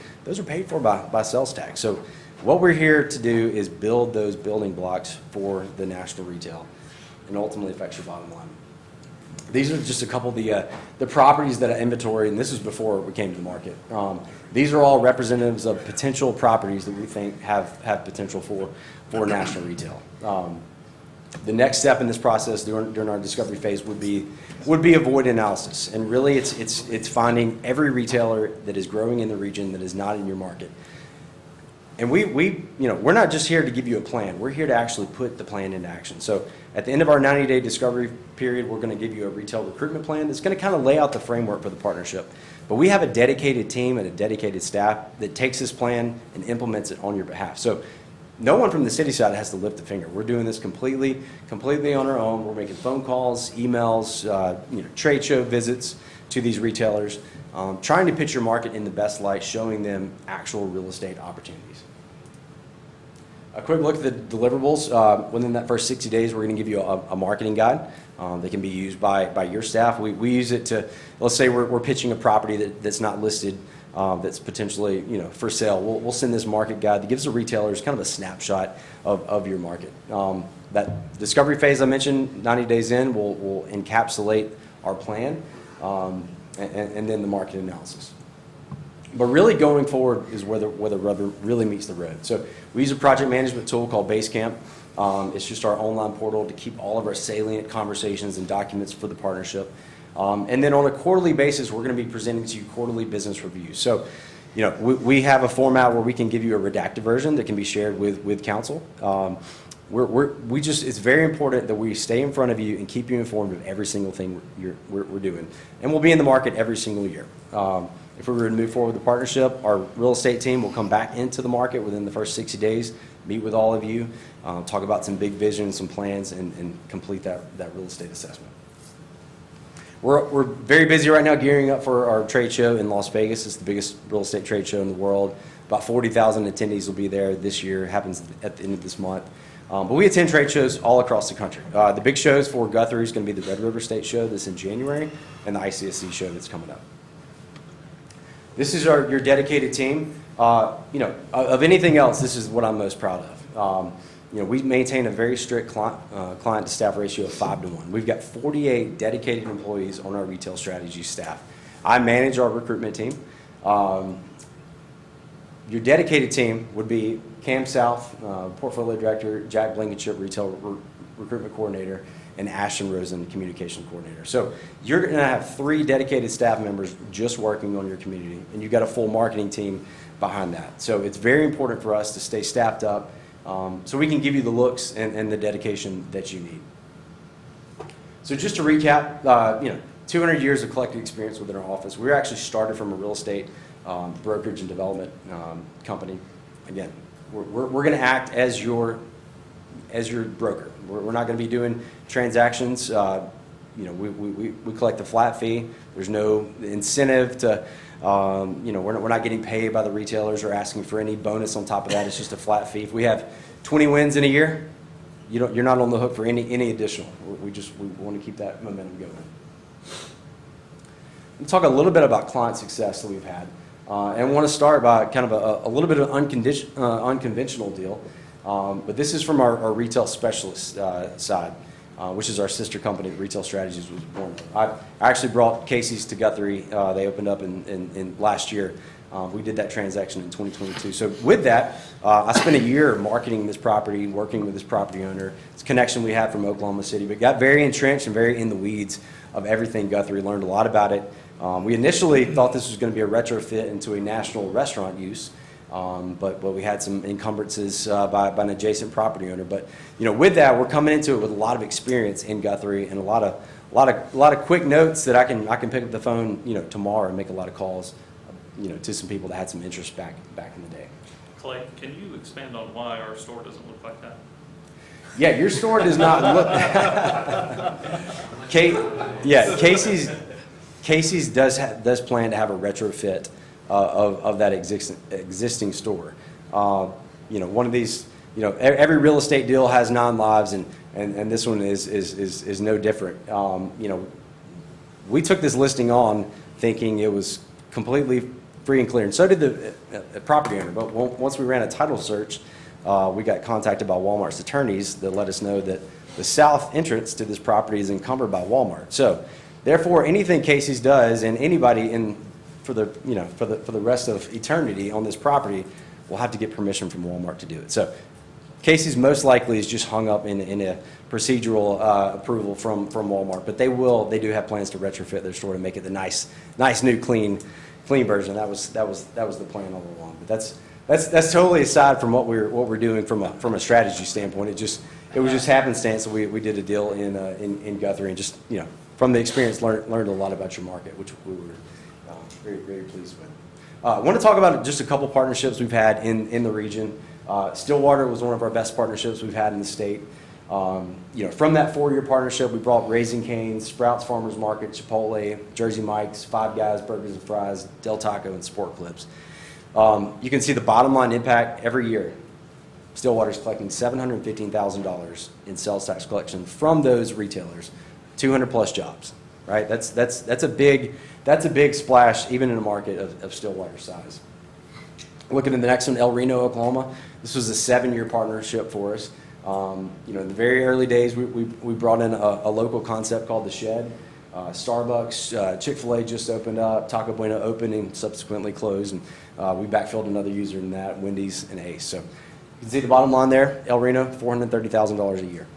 paid for by sales tax. So, what we're here to do is build those building blocks for the national retail, and ultimately affects your bottom line. These are just a couple of the properties that I inventoried, and this was before we came to the market. These are all representatives of potential properties that we think have potential for national retail. The next step in this process during our discovery phase would be a void analysis, and really it's finding every retailer that is growing in the region that is not in your market. And we're not just here to give you a plan. We're here to actually put the plan into action. So at the end of our 90-day discovery period, we're going to give you a retail recruitment plan that's going to kind of lay out the framework for the partnership. But we have a dedicated team and a dedicated staff that takes this plan and implements it on your behalf. So no one from the city side has to lift a finger. We're doing this completely on our own. We're making phone calls, emails, trade show visits to these retailers, trying to pitch your market in the best light, showing them actual real estate opportunities. A quick look at the deliverables. Within that first 60 days, we're going to give you a marketing guide that can be used by your staff. We use it to, let's say we're pitching a property that's not listed, that's potentially for sale. We'll send this market guide that gives the retailers kind of a snapshot of your market. That discovery phase I mentioned, 90 days in, will encapsulate our plan, and then the market analysis. But really going forward is where the rubber really meets the road. So we use a project management tool called Basecamp. It's just our online portal to keep all of our salient conversations and documents for the partnership. And then on a quarterly basis, we're going to be presenting to you quarterly business reviews. So, we have a format where we can give you a redacted version that can be shared with council. It's very important that we stay in front of you and keep you informed of every single thing we're doing. And we'll be in the market every single year. If we were to move forward with the partnership, our real estate team will come back into the market within the first 60 days, meet with all of you, talk about some big visions, some plans, and complete that real estate assessment. We're very busy right now gearing up for our trade show in Las Vegas. It's the biggest real estate trade show in the world. About 40,000 attendees will be there this year. It happens at the end of this month. But we attend trade shows all across the country. The big shows for Guthrie is going to be the Red River State Show that's in January and the ICSC show that's coming up. This is your dedicated team. Of anything else, this is what I'm most proud of. We maintain a very strict client to staff ratio of 5-to-1. We've got 48 dedicated employees on our retail strategy staff. I manage our recruitment team. Your dedicated team would be Cam South, Portfolio Director, Jack Blankenship, Retail Recruitment Coordinator, and Ashton Rosen, Communication Coordinator. So you're going to have 3 dedicated staff members just working on your community, and you've got a full marketing team behind that. So it's very important for us to stay staffed up so we can give you the looks and the dedication that you need. So just to recap, 200 years of collective experience within our office. We were actually started from a real estate brokerage and development company. Again, we're going to act as your broker. We're not going to be doing transactions. We collect a flat fee. There's no incentive to, we're not getting paid by the retailers or asking for any bonus on top of that. It's just a flat fee. If we have 20 wins in a year, you're not on the hook for any additional. We want to keep that momentum going. Let's talk a little bit about client success that we've had. And I want to start by kind of a little bit of unconventional deal. But this is from our retail specialist side, which is our sister company, Retail Strategies was born with. I actually brought Casey's to Guthrie. They opened up in last year. We did that transaction in 2022. So with that, I spent a year marketing this property, working with this property owner. It's a connection we had from Oklahoma City, but got very entrenched and very in the weeds of everything Guthrie, learned a lot about it. We initially thought this was going to be a retrofit into a national restaurant use, but we had some encumbrances by an adjacent property owner. But with that, we're coming into it with a lot of experience in Guthrie and a lot of quick notes that I can pick up the phone tomorrow and make a lot of calls to some people that had some interest back in the day. Clay, can you expand on why our store doesn't look like that? Yeah, your store does not look. Casey's does plan to have a retrofit of that existing store. One of these, every real estate deal has 9 lives, and this one is no different. We took this listing on thinking it was completely free and clear, and so did the property owner. But once we ran a title search, we got contacted by Walmart's attorneys that let us know that The south entrance to this property is encumbered by Walmart. So therefore, anything Casey's does and anybody for the rest of eternity on this property will have to get permission from Walmart to do it. So Casey's most likely is just hung up in a procedural approval from Walmart, but they do have plans to retrofit their store to make it the nice new clean version. That was the plan all along. But that's totally aside from what we're doing from a strategy standpoint. It was just happenstance that we did a deal in Guthrie, and just from the experience learned a lot about your market, which we were very, very pleased with. I want to talk about just a couple partnerships we've had in the region. Stillwater was one of our best partnerships we've had in the state. From that 4-year partnership, we brought Raising Cane's, Sprouts Farmers Market, Chipotle, Jersey Mike's, Five Guys Burgers and Fries, Del Taco, and Sport Clips. You can see the bottom line impact every year. Stillwater's collecting $715,000 in sales tax collection from those retailers, 200 plus jobs, right? That's a big splash even in a market of Stillwater size. Looking at the next one, El Reno, Oklahoma. This was a 7-year partnership for us. In the very early days, we brought in a local concept called The Shed. Starbucks, Chick-fil-A just opened up, Taco Bueno opened and subsequently closed, and we backfilled another user in that, Wendy's and Ace. So you can see the bottom line there, El Reno, $430,000 a year.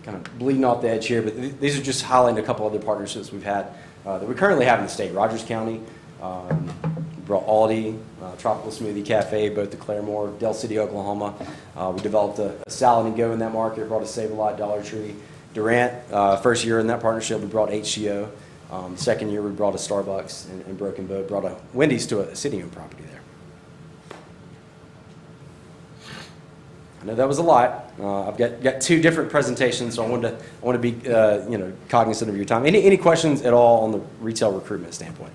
Kind of bleeding off the edge here, but these are just highlighting a couple other partnerships we've had that we currently have in the state. Rogers County, we brought Aldi, Tropical Smoothie Cafe, both to Claremore, Del City, Oklahoma. We developed a salad and go in that market, brought a Save-A-Lot, Dollar Tree. Durant, first year in that partnership, we brought HCO. Second year, we brought a Starbucks and Broken Bow, brought a Wendy's to a city-owned property there. I know that was a lot. I've got 2 different presentations, so I want to be cognizant of your time. Any questions at all on the retail recruitment standpoint?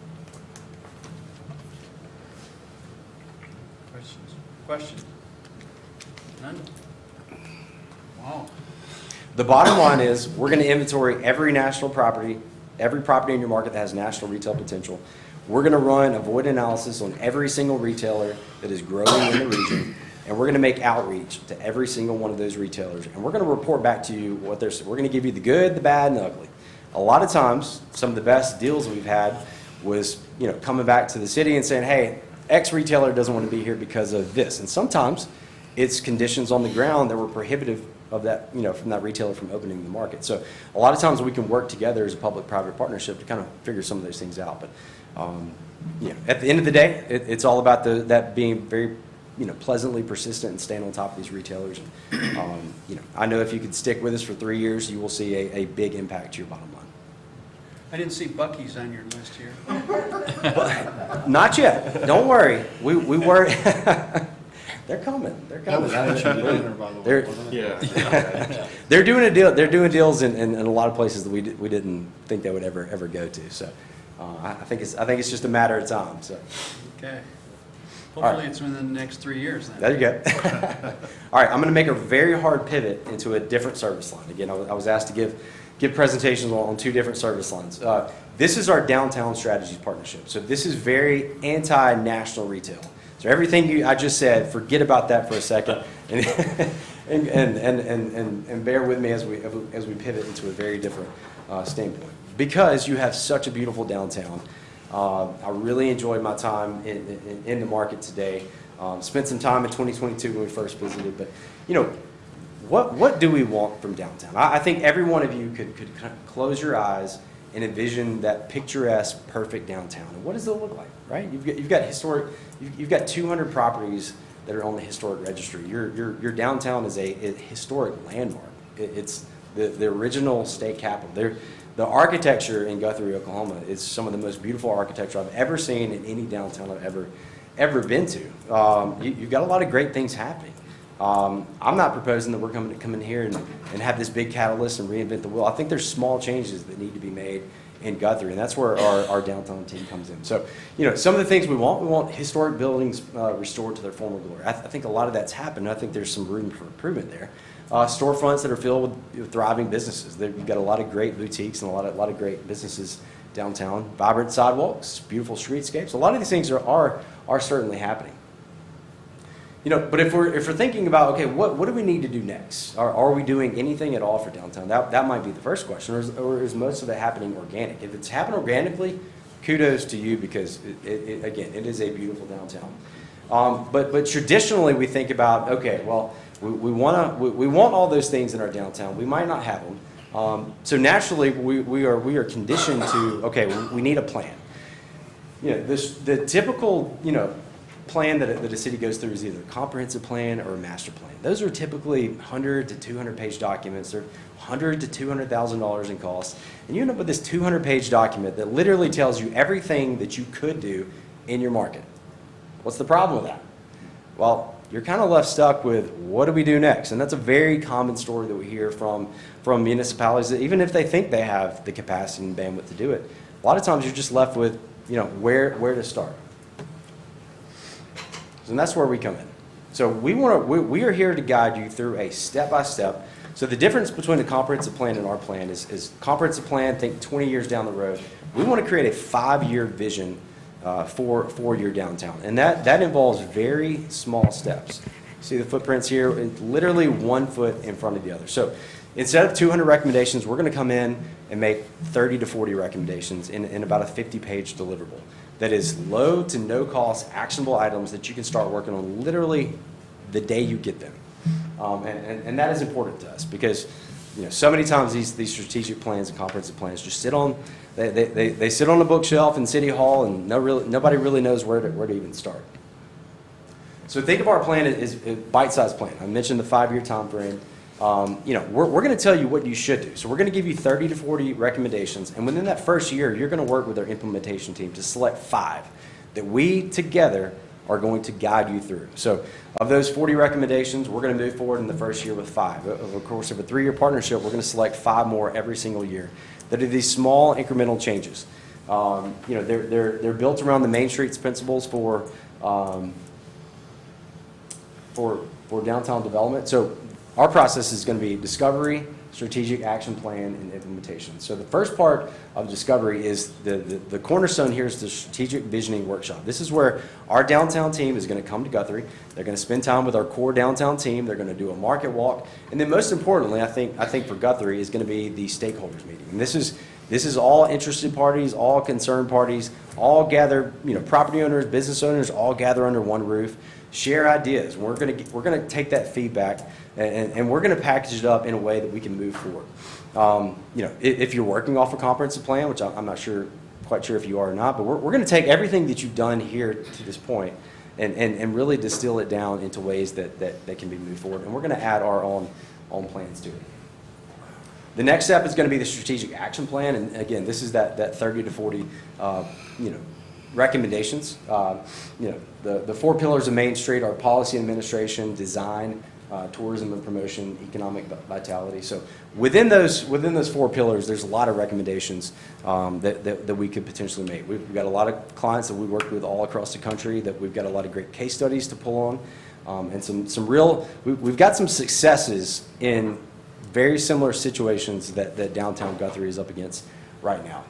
Questions? None? Wow. The bottom line is we're going to inventory every national property, every property in your market that has national retail potential. We're going to run a void analysis on every single retailer that is growing in the region, and we're going to make outreach to every single one of those retailers, and we're going to report back to you what we're going to give you the good, the bad, and the ugly. A lot of times, some of the best deals we've had was coming back to the city and saying, hey, X retailer doesn't want to be here because of this. And sometimes it's conditions on the ground that were prohibitive of that, from that retailer from opening the market. So a lot of times we can work together as a public-private partnership to kind of figure some of those things out. But at the end of the day, it's all about that being very, pleasantly persistent and staying on top of these retailers. And, I know if you could stick with us for 3 years, you will see a big impact to your bottom line. I didn't see Buc-ee's on your list here. Not yet. Don't worry. We were. They're coming. They're coming. That was dinner, by the way, wasn't it? They're doing a deal. They're doing deals in a lot of places that we didn't think they would ever go to. So I think it's just a matter of time. So. Okay. Hopefully it's within the next 3 years then. There you go. All right. I'm going to make a very hard pivot into a different service line. Again, I was asked to give presentations on 2 different service lines. This is our downtown strategies partnership. So this is very anti-national retail. So everything I just said, forget about that for a second, and bear with me as we pivot into a very different standpoint. Because you have such a beautiful downtown, I really enjoyed my time in the market today. Spent some time in 2022 when we first visited, but what do we want from downtown? I think every one of you could close your eyes and envision that picturesque, perfect downtown. And what does it look like, right? You've got 200 properties that are on the historic registry. Your downtown is a historic landmark. It's the original state capital. The architecture in Guthrie, Oklahoma is some of the most beautiful architecture I've ever seen in any downtown I've ever been to. You've got a lot of great things happening. I'm not proposing that we're going to come in here and have this big catalyst and reinvent the wheel. I think there's small changes that need to be made in Guthrie, and that's where our downtown team comes in. So, some of the things we want historic buildings restored to their former glory. I think a lot of that's happened. I think there's some room for improvement there. Storefronts that are filled with thriving businesses. You've got a lot of great boutiques and a lot of great businesses downtown. Vibrant sidewalks, beautiful streetscapes. A lot of these things are certainly happening. But if we're thinking about, okay, what do we need to do next? Are we doing anything at all for downtown? That might be the first question, or is most of it happening organic? If it's happened organically, kudos to you, because again, it is a beautiful downtown. But traditionally we think about, okay, well, we want all those things in our downtown. We might not have them. So naturally we are conditioned to, okay, we need a plan. The typical, plan that a city goes through is either a comprehensive plan or a master plan. Those are typically 100 to 200 page documents. They're $100 to $200,000 in cost. And you end up with this 200-page document that literally tells you everything that you could do in your market. What's the problem with that? Well, you're kind of left stuck with, what do we do next? And that's a very common story that we hear from municipalities, that even if they think they have the capacity and bandwidth to do it, a lot of times you're just left with, where to start. And that's where we come in. So we are here to guide you through a step-by-step. So the difference between a comprehensive plan and our plan is comprehensive plan, think 20 years down the road. We want to create a 5-year vision for your downtown. And that involves very small steps. See the footprints here? It's literally 1 foot in front of the other. So instead of 200 recommendations, we're going to come in and make 30 to 40 recommendations in about a 50-page deliverable. That is low to no cost actionable items that you can start working on literally the day you get them. And that is important to us, because so many times these strategic plans and comprehensive plans just sit on they sit on a bookshelf in City Hall, and nobody really knows where to even start. So think of our plan as a bite-sized plan. I mentioned the 5-year time frame. We're going to tell you what you should do. So we're going to give you 30 to 40 recommendations, and within that first year, you're going to work with our implementation team to select 5 that we together are going to guide you through. So of those 40 recommendations, we're going to move forward in the first year with 5. Over the course of a 3-year partnership, we're going to select 5 more every single year that are these small incremental changes. They're built around the Main Streets principles for downtown development. So our process is going to be discovery, strategic action plan, and implementation. So the first part of discovery is the cornerstone here is the strategic visioning workshop. This is where our downtown team is going to come to Guthrie. They're going to spend time with our core downtown team. They're going to do a market walk. And then most importantly, I think for Guthrie is going to be the stakeholders meeting. And this is all interested parties, all concerned parties, all gather, property owners, business owners, all gather under one roof, share ideas. We're going to take that feedback and we're going to package it up in a way that we can move forward. If you're working off a comprehensive plan, which I'm not quite sure if you are or not, but we're going to take everything that you've done here to this point and really distill it down into ways that can be moved forward. And we're going to add our own plans to it. The next step is going to be the strategic action plan, and again, this is that 30 to 40, recommendations. The 4 pillars of Main Street are policy and administration, design, tourism and promotion, economic vitality. So within those 4 pillars, there's a lot of recommendations that we could potentially make. We've got a lot of clients that we work with all across the country, that we've got a lot of great case studies to pull on, and we've got some successes in very similar situations that downtown Guthrie is up against right now.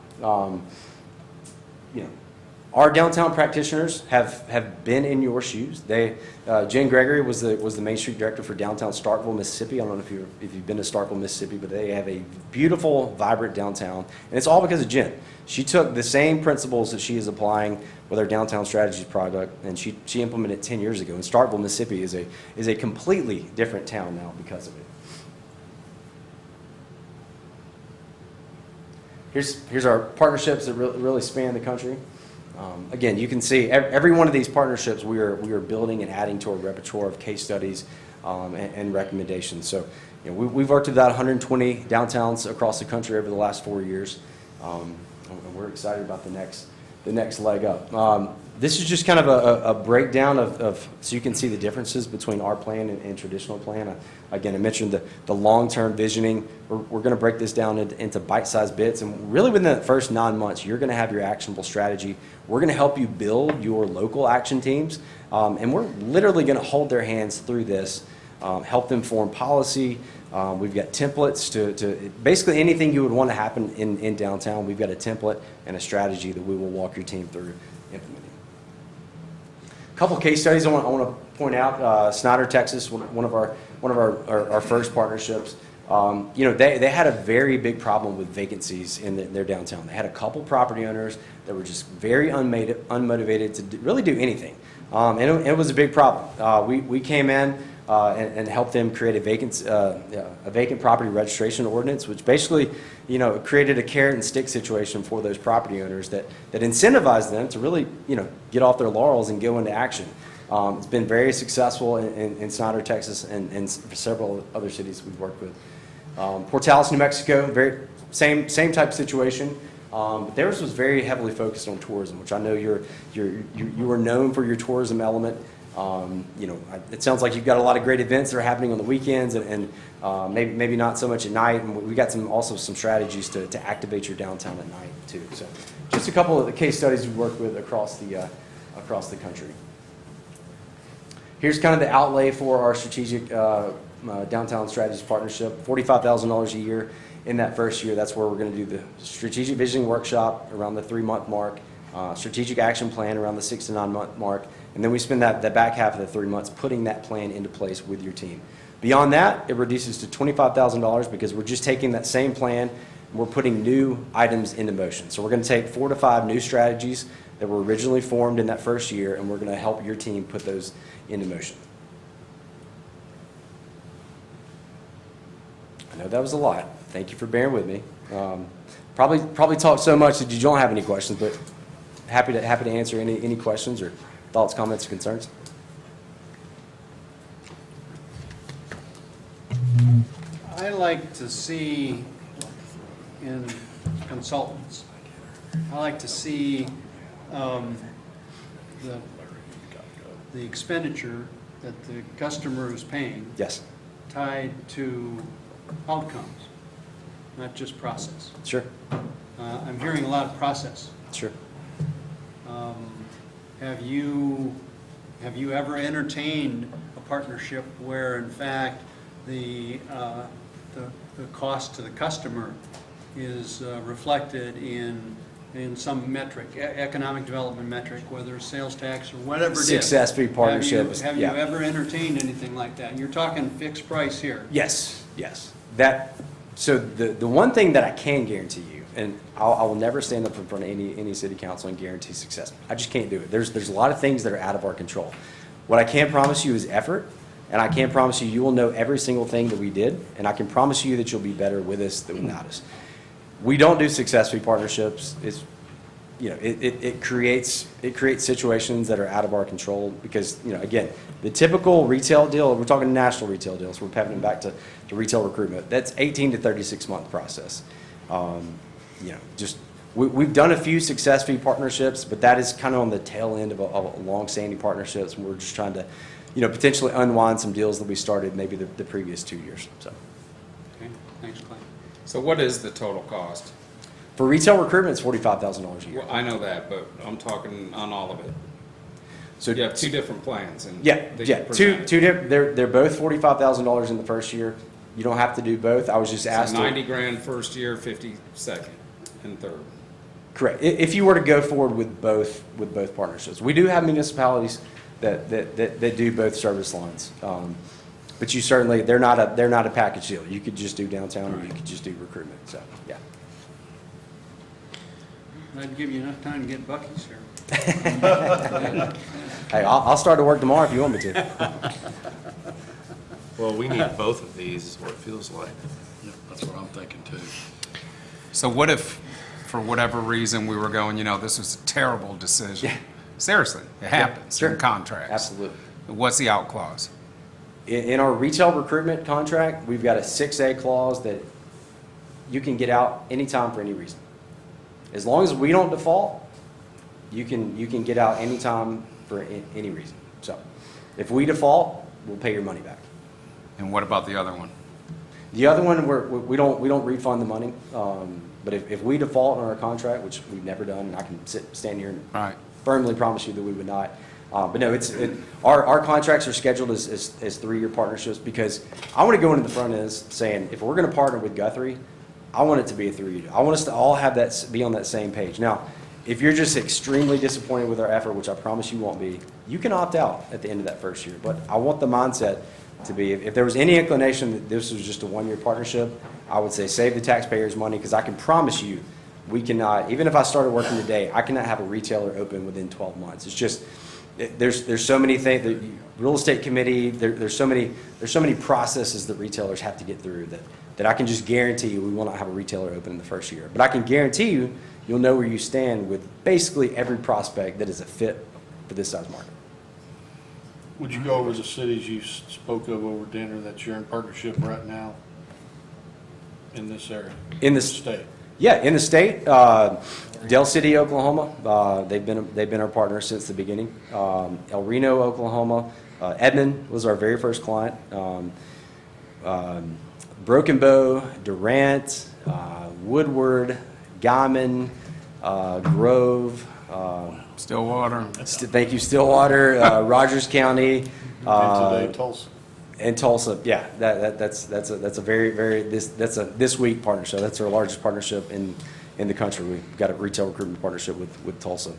Our downtown practitioners have been in your shoes. Jen Gregory was the Main Street director for downtown Starkville, Mississippi. I don't know if you've been to Starkville, Mississippi, but they have a beautiful, vibrant downtown, and it's all because of Jen. She took the same principles that she is applying with our downtown strategies product, and she implemented it 10 years ago. And Starkville, Mississippi is a completely different town now because of it. Here's our partnerships that really span the country. Again, you can see every one of these partnerships we are building and adding to our repertoire of case studies and recommendations. So we've worked with about 120 downtowns across the country over the last 4 years. And we're excited about the next leg up. This is just kind of a breakdown of so you can see the differences between our plan and traditional plan. Again, I mentioned the long-term visioning. We're going to break this down into bite-sized bits, and really within the first 9 months, you're going to have your actionable strategy. We're going to help you build your local action teams, and we're literally going to hold their hands through this, help them form policy. We've got templates to basically anything you would want to happen in downtown. We've got a template and a strategy that we will walk your team through implementing. couple case studies I want to point out. Snyder, Texas, one of our first partnerships. They had a very big problem with vacancies in their downtown. They had a couple property owners that were just very unmotivated to really do anything, and it was a big problem. We came in and helped them create a vacant property registration ordinance, which basically created a carrot and stick situation for those property owners that incentivized them to really get off their laurels and go into action. It's been very successful in Snyder, Texas, and several other cities we've worked with. Portales, New Mexico, same type of situation. But theirs was very heavily focused on tourism, which I know you are known for your tourism element. It sounds like you've got a lot of great events that are happening on the weekends, and maybe not so much at night. And we got some strategies to activate your downtown at night too. So, just a couple of the case studies we worked with across the country. Here's kind of the outlay for our strategic downtown strategies partnership. $45,000 a year in that first year. That's where we're going to do the strategic visioning workshop around the 3-month mark, strategic action plan around the 6 to 9 month mark, and then we spend that back half of the 3 months putting that plan into place with your team. Beyond that, it reduces to $25,000 because we're just taking that same plan and we're putting new items into motion. So we're going to take 4 to 5 new strategies that were originally formed in that first year, and we're going to help your team put those into motion. I know that was a lot. Thank you for bearing with me. Probably talked so much that you don't have any questions, but happy to answer any questions or thoughts, comments, or concerns. I like to see in consultants, I like to see the expenditure that the customer is paying Yes. tied to outcomes, not just process. Sure. I'm hearing a lot of process. Sure. Have you ever entertained a partnership where, in fact, the cost to the customer is reflected in some metric, economic development metric, whether it's sales tax or whatever it is? Success fee partnerships. Have you ever entertained anything like that? You're talking fixed price here. Yes. So the one thing that I can guarantee you, and I will never stand up in front of any city council and guarantee success. I just can't do it. There's a lot of things that are out of our control. What I can promise you is effort, and I can promise you will know every single thing that we did, and I can promise you that you'll be better with us than without us. We don't do success fee partnerships. It creates situations that are out of our control because, again, the typical retail deal, we're talking national retail deals, we're pivoting back to retail recruitment. That's 18 to 36 month process. We've done a few success fee partnerships, but that is kind of on the tail end of a long-standing partnerships, and we're just trying to, potentially unwind some deals that we started maybe the previous 2 years. So. Okay, thanks, Clay. So what is the total cost? For retail recruitment, it's $45,000 a year. Well, I know that, but I'm talking on all of it. So you have 2 different plans, and they're both $45,000 in the first year. You don't have to do both. I was just asked. So 90 grand first year, 50 second and third. Correct. If you were to go forward with both partnerships, we do have municipalities that do both service lines. But you certainly they're not a package deal. You could just do downtown, or you could just do recruitment. So yeah. I'd give you enough time to get Buc-ee's here. Hey, I'll start to work tomorrow if you want me to. Well, we need both of these, is what it feels like. Yep, that's what I'm thinking too. So what if, for whatever reason, we were going, this was a terrible decision? Yeah. Seriously, it happens in contracts. Absolutely. What's the out clause? In our retail recruitment contract, we've got a 6A clause that you can get out anytime for any reason. As long as we don't default, you can get out anytime for any reason. So if we default, we'll pay your money back. And what about the other one? The other one, we don't refund the money. But if we default on our contract, which we've never done, and I can stand here and firmly promise you that we would not. But no, our contracts are scheduled as 3-year partnerships because I want to go into the front end saying if we're going to partner with Guthrie, I want it to be a 3-year. I want us to all have be on that same page. Now, if you're just extremely disappointed with our effort, which I promise you won't be, you can opt out at the end of that first year. But I want the mindset to be, if there was any inclination that this was just a one-year partnership, I would say save the taxpayers' money, because I can promise you, we cannot, even if I started working today, I cannot have a retailer open within 12 months. It's just, there's so many things, the real estate committee, there's so many processes that retailers have to get through that I can just guarantee you we will not have a retailer open in the first year. But I can guarantee you, you'll know where you stand with basically every prospect that is a fit for this size market. Would you go over the cities you spoke of over dinner that you're in partnership right now in this area? In the state? Yeah, in the state, Del City, Oklahoma, they've been our partner since the beginning. El Reno, Oklahoma, Edmond was our very first client. Broken Bow, Durant, Woodward, Guyman, Grove, Stillwater. Thank you, Stillwater, Rogers County, And today, Tulsa. and Tulsa. Yeah, that's a very this week partnership. That's our largest partnership in the country. We've got a retail recruitment partnership with Tulsa.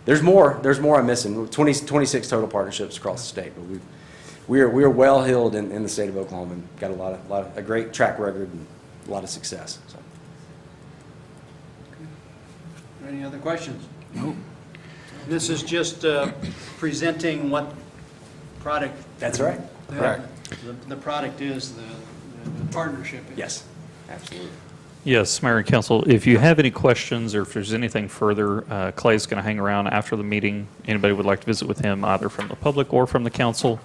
There's more I'm missing. 26 total partnerships across the state, but we are well heeled in the state of Oklahoma and got a great track record and a lot of success. So. Any other questions? No. This is just presenting what product. That's right. Correct. The product is, the partnership is. Yes, absolutely. Yes, Mayor and Council, if you have any questions or if there's anything further, Clay's going to hang around after the meeting. Anybody would like to visit with him, either from the public or from the council,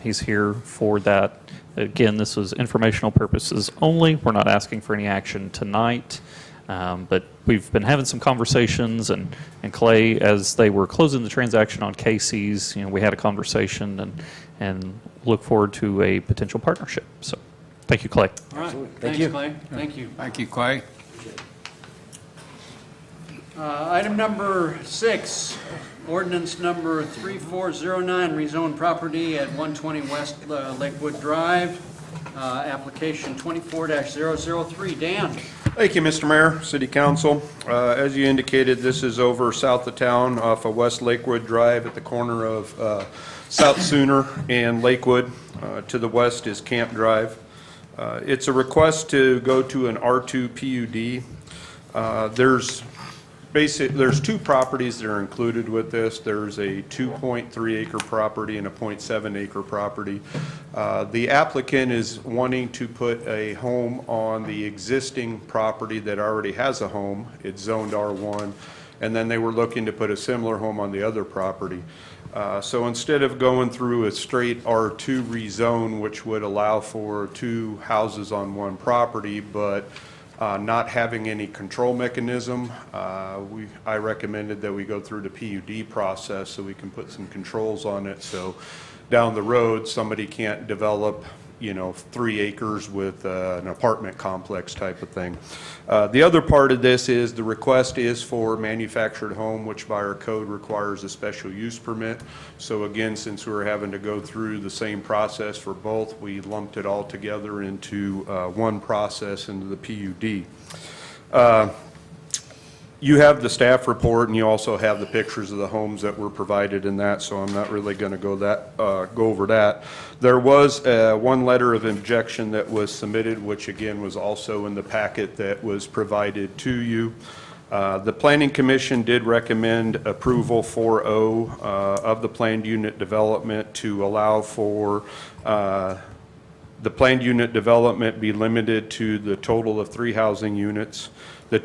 he's here for that. Again, this was informational purposes only. We're not asking for any action tonight. But we've been having some conversations, and Clay, as they were closing the transaction on Casey's, we had a conversation and look forward to a potential partnership. So, thank you, Clay. All right. Absolutely. Thanks, Clay. Thank you. Thank you, Clay. Item number 6, ordinance number 3409, rezone property at 120 West Lakewood Drive, application 24-003. Dan. Thank you, Mr. Mayor, City Council. As you indicated, this is over south of town off of West Lakewood Drive at the corner of South Sooner and Lakewood. To the west is Camp Drive. It's a request to go to an R2 PUD. There's two properties that are included with this. There's a 2.3 acre property and a 0.7 acre property. The applicant is wanting to put a home on the existing property that already has a home. It's zoned R1, and then they were looking to put a similar home on the other property. So instead of going through a straight R2 rezone, which would allow for 2 houses on one property, but not having any control mechanism, I recommended that we go through the PUD process so we can put some controls on it. So down the road, somebody can't develop, 3 acres with an apartment complex type of thing. The other part of this is the request is for manufactured home, which by our code requires a special use permit. So again, since we're having to go through the same process for both, we lumped it all together into one process into the PUD. You have the staff report, and you also have the pictures of the homes that were provided in that, so I'm not really going to go over that. There was one letter of objection that was submitted, which again was also in the packet that was provided to you. The Planning Commission did recommend approval 4-0 of the planned unit development to allow for the planned unit development be limited to the total of 3 housing units. The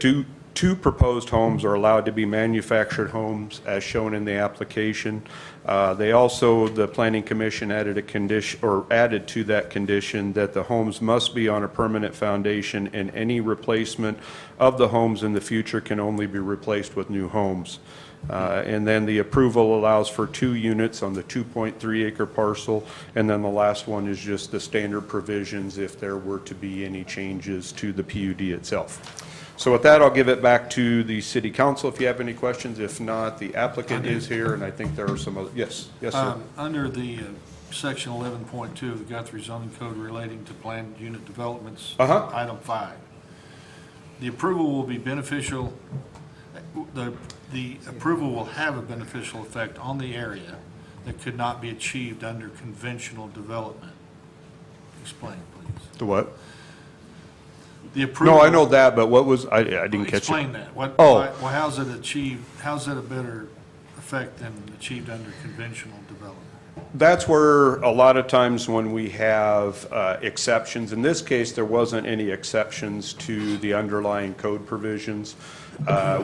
two proposed homes are allowed to be manufactured homes as shown in the application. The Planning Commission added a condition, or added to that condition, that the homes must be on a permanent foundation, and any replacement of the homes in the future can only be replaced with new homes. And then the approval allows for 2 units on the 2.3 acre parcel, and then the last one is just the standard provisions if there were to be any changes to the PUD itself. So with that, I'll give it back to the City Council if you have any questions. If not, the applicant is here, and I think there are some other, yes, sir. Under the section 11.2 of the Guthrie zoning code relating to planned unit developments, item 5, the approval will be beneficial the approval will have a beneficial effect on the area that could not be achieved under conventional development. Explain, please. The what? The approval. No, I know that, but what was, I didn't catch it. Explain that. What, Oh. well, how's it achieved, how's it a better effect than achieved under conventional development? That's where a lot of times when we have exceptions, in this case, there wasn't any exceptions to the underlying code provisions.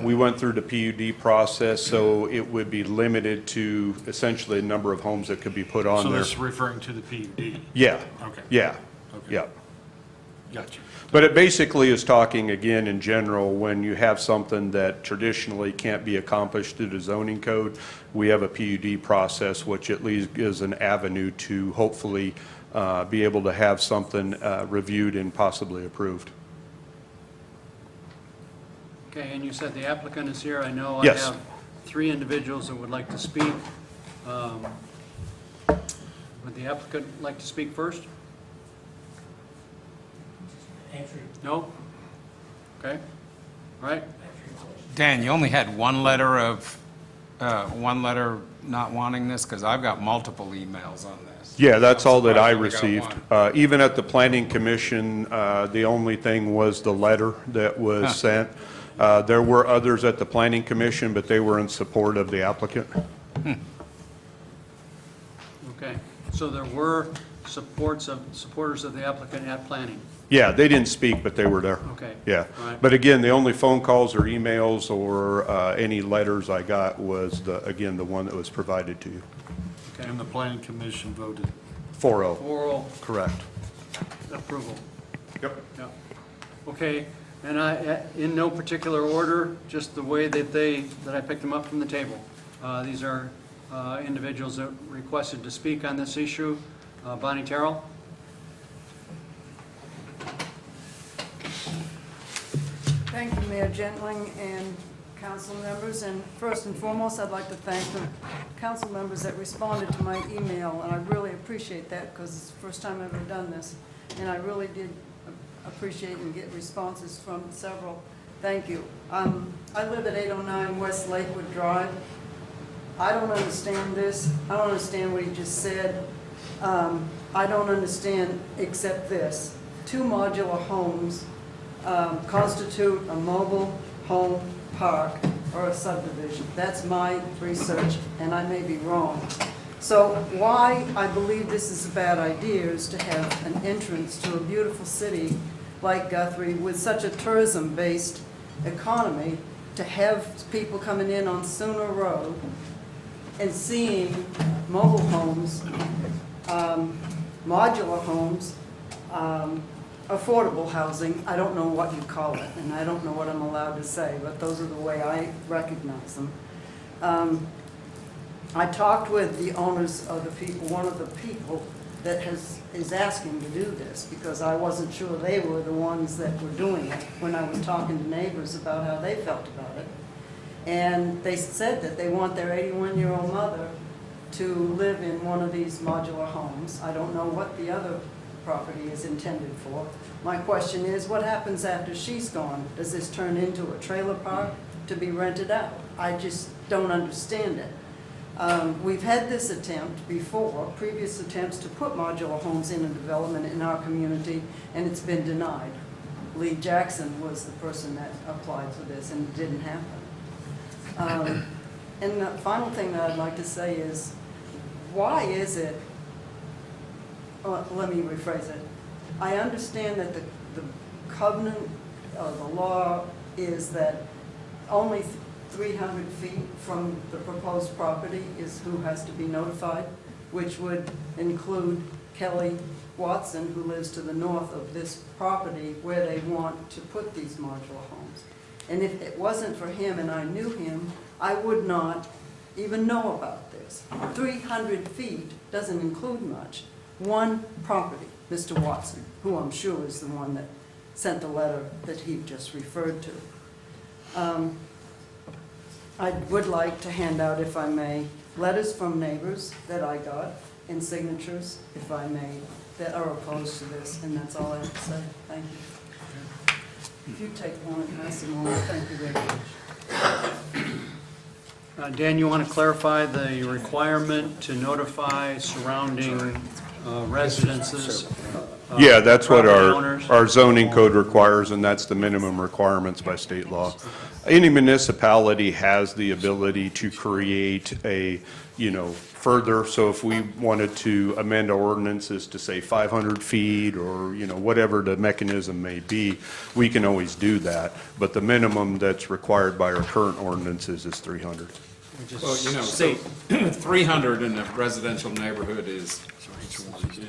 We went through the PUD process, so it would be limited to essentially the number of homes that could be put on So there. this is referring to the PUD? Yeah. Okay. Yeah. Okay. Yeah. Gotcha. But it basically is talking, again, in general, when you have something that traditionally can't be accomplished through the zoning code, we have a PUD process, which at least is an avenue to hopefully be able to have something reviewed and possibly approved. Okay, and you said the applicant is here. I know Yes. I have 3 individuals that would like to speak. Would the applicant like to speak first? No? Okay, all right. Dan, you only had one letter not wanting this, because I've got multiple emails on this. Yeah, that's all that I I'm surprised you only received. got Even at the planning commission, the only thing was the letter that was sent. There were others at the planning commission, but they were in support of the applicant. Okay, so there were supporters of the applicant at planning. Yeah, they didn't speak, but they were there. Okay. Yeah. All right. But again, the only phone calls or emails or any letters I got was, again, the one that was provided to you. Okay. And the planning commission voted. 4-0. Oral Correct. approval. Yep. Yeah. Okay, and in no particular order, just the way that I picked them up from the table. These are individuals that requested to speak on this issue. Bonnie Terrell? Thank you, Mayor Gentling and council members. And first and foremost, I'd like to thank the council members that responded to my email. And I really appreciate that because it's the first time I've ever done this. And I really did appreciate and get responses from several. Thank you. I live at 809 West Lakewood Drive. I don't understand this. I don't understand what he just said. I don't understand except this. 2 modular homes constitute a mobile home park or a subdivision. That's my research, and I may be wrong. So why I believe this is a bad idea is to have an entrance to a beautiful city like Guthrie with such a tourism-based economy, to have people coming in on Sooner Road and seeing mobile homes, modular homes, affordable housing. I don't know what you call it, and I don't know what I'm allowed to say, but those are the way I recognize them. I talked with the owners of the people, one of the people that is asking to do this, because I wasn't sure they were the ones that were doing it when I was talking to neighbors about how they felt about it. And they said that they want their 81-year-old mother to live in one of these modular homes. I don't know what the other property is intended for. My question is, what happens after she's gone? Does this turn into a trailer park to be rented out? I just don't understand it. We've had this attempt before, previous attempts to put modular homes in a development in our community, and it's been denied. Lee Jackson was the person that applied for this, and it didn't happen. And the final thing that I'd like to say is, why is it, let me rephrase it. I understand that the covenant of the law is that only 300 feet from the proposed property is who has to be notified, which would include Kelly Watson, who lives to the north of this property where they want to put these modular homes. And if it wasn't for him and I knew him, I would not even know about this. 300 feet doesn't include much. One property, Mr. Watson, who I'm sure is the one that sent the letter that he just referred to. I would like to hand out, if I may, letters from neighbors that I got and signatures, if I may, that are opposed to this, and that's all I have to say. Thank you. If you take one and pass them on, thank you very much. Dan, you want to clarify the requirement to notify surrounding residences? Yeah, that's what property owners? our zoning code requires, and that's the minimum requirements by state law. Any municipality has the ability to create a, further, so if we wanted to amend our ordinances to say 500 feet or, whatever the mechanism may be, we can always do that. But the minimum that's required by our current ordinances is 300. Well, so 300 in a residential neighborhood is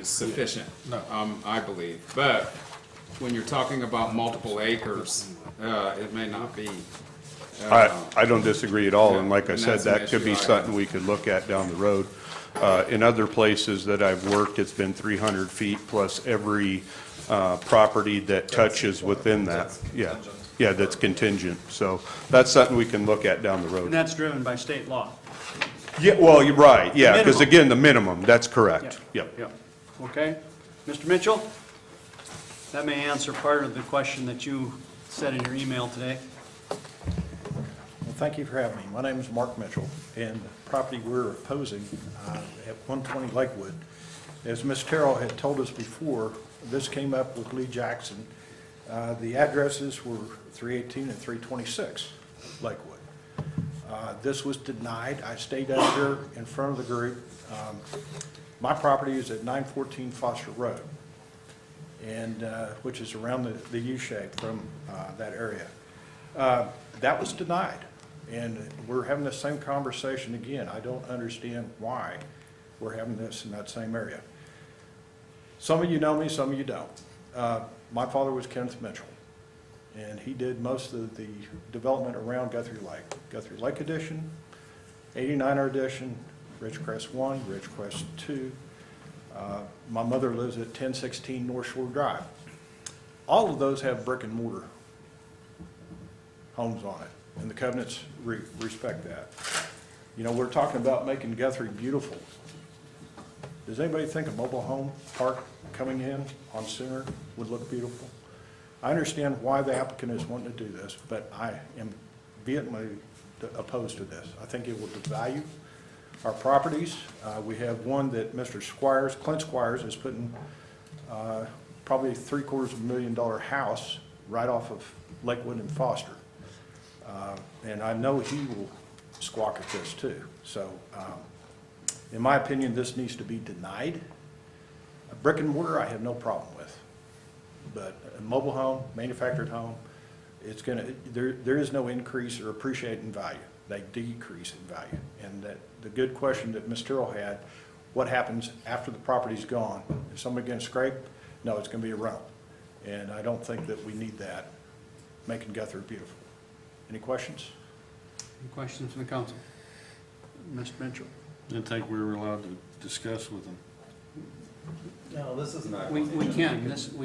sufficient, I believe. But when you're talking about multiple acres, it may not be. I don't disagree at all, and like I And said, that's an that could be issue I something we could look at down the road. In other places that I've worked, it's been 300 feet plus every property that touches within that. Yeah, that's contingent. So that's something we can look at down the And road. that's driven by state law. Yeah, well, you're right, yeah, because minimum. again, the minimum, that's correct. Yep. Yep. Okay. Mr. Mitchell? That may answer part of the question that you said in your email today. Well, thank you for having me. My name is Mark Mitchell, and the property we're opposing at 120 Lakewood, as Ms. Terrell had told us before, this came up with Lee Jackson. The addresses were 318 and 326 Lakewood. This was denied. I stayed out here in front of the group. My property is at 914 Foster Road, and which is around the U-shape from that area. That was denied, and we're having the same conversation again. I don't understand why we're having this in that same area. Some of you know me, some of you don't. My father was Kenneth Mitchell, and he did most of the development around Guthrie Lake. Guthrie Lake Edition, 89er Edition, Ridgecrest 1, Ridgecrest 2. My mother lives at 1016 North Shore Drive. All of those have brick and mortar homes on it, and the covenants respect that. We're talking about making Guthrie beautiful. Does anybody think a mobile home park coming in on Sooner would look beautiful? I understand why the applicant is wanting to do this, but I am vehemently opposed to this. I think it will devalue our properties. We have one that Mr. Squires, Clint Squires, is putting probably $750,000 house right off of Lakewood and Foster. And I know he will squawk at this too. So in my opinion, this needs to be denied. A brick and mortar, I have no problem with. But a mobile home, manufactured home, it's gonna, there is no increase or appreciate in value. They decrease in value. And that the good question that Ms. Terrell had, what happens after the property's gone? Is somebody gonna scrape? No, it's gonna be a rental. And I don't think that we need that, making Guthrie beautiful. Any questions? Any questions from the council? Mr. Mitchell? Didn't think we were allowed to discuss with them. No, this is not. We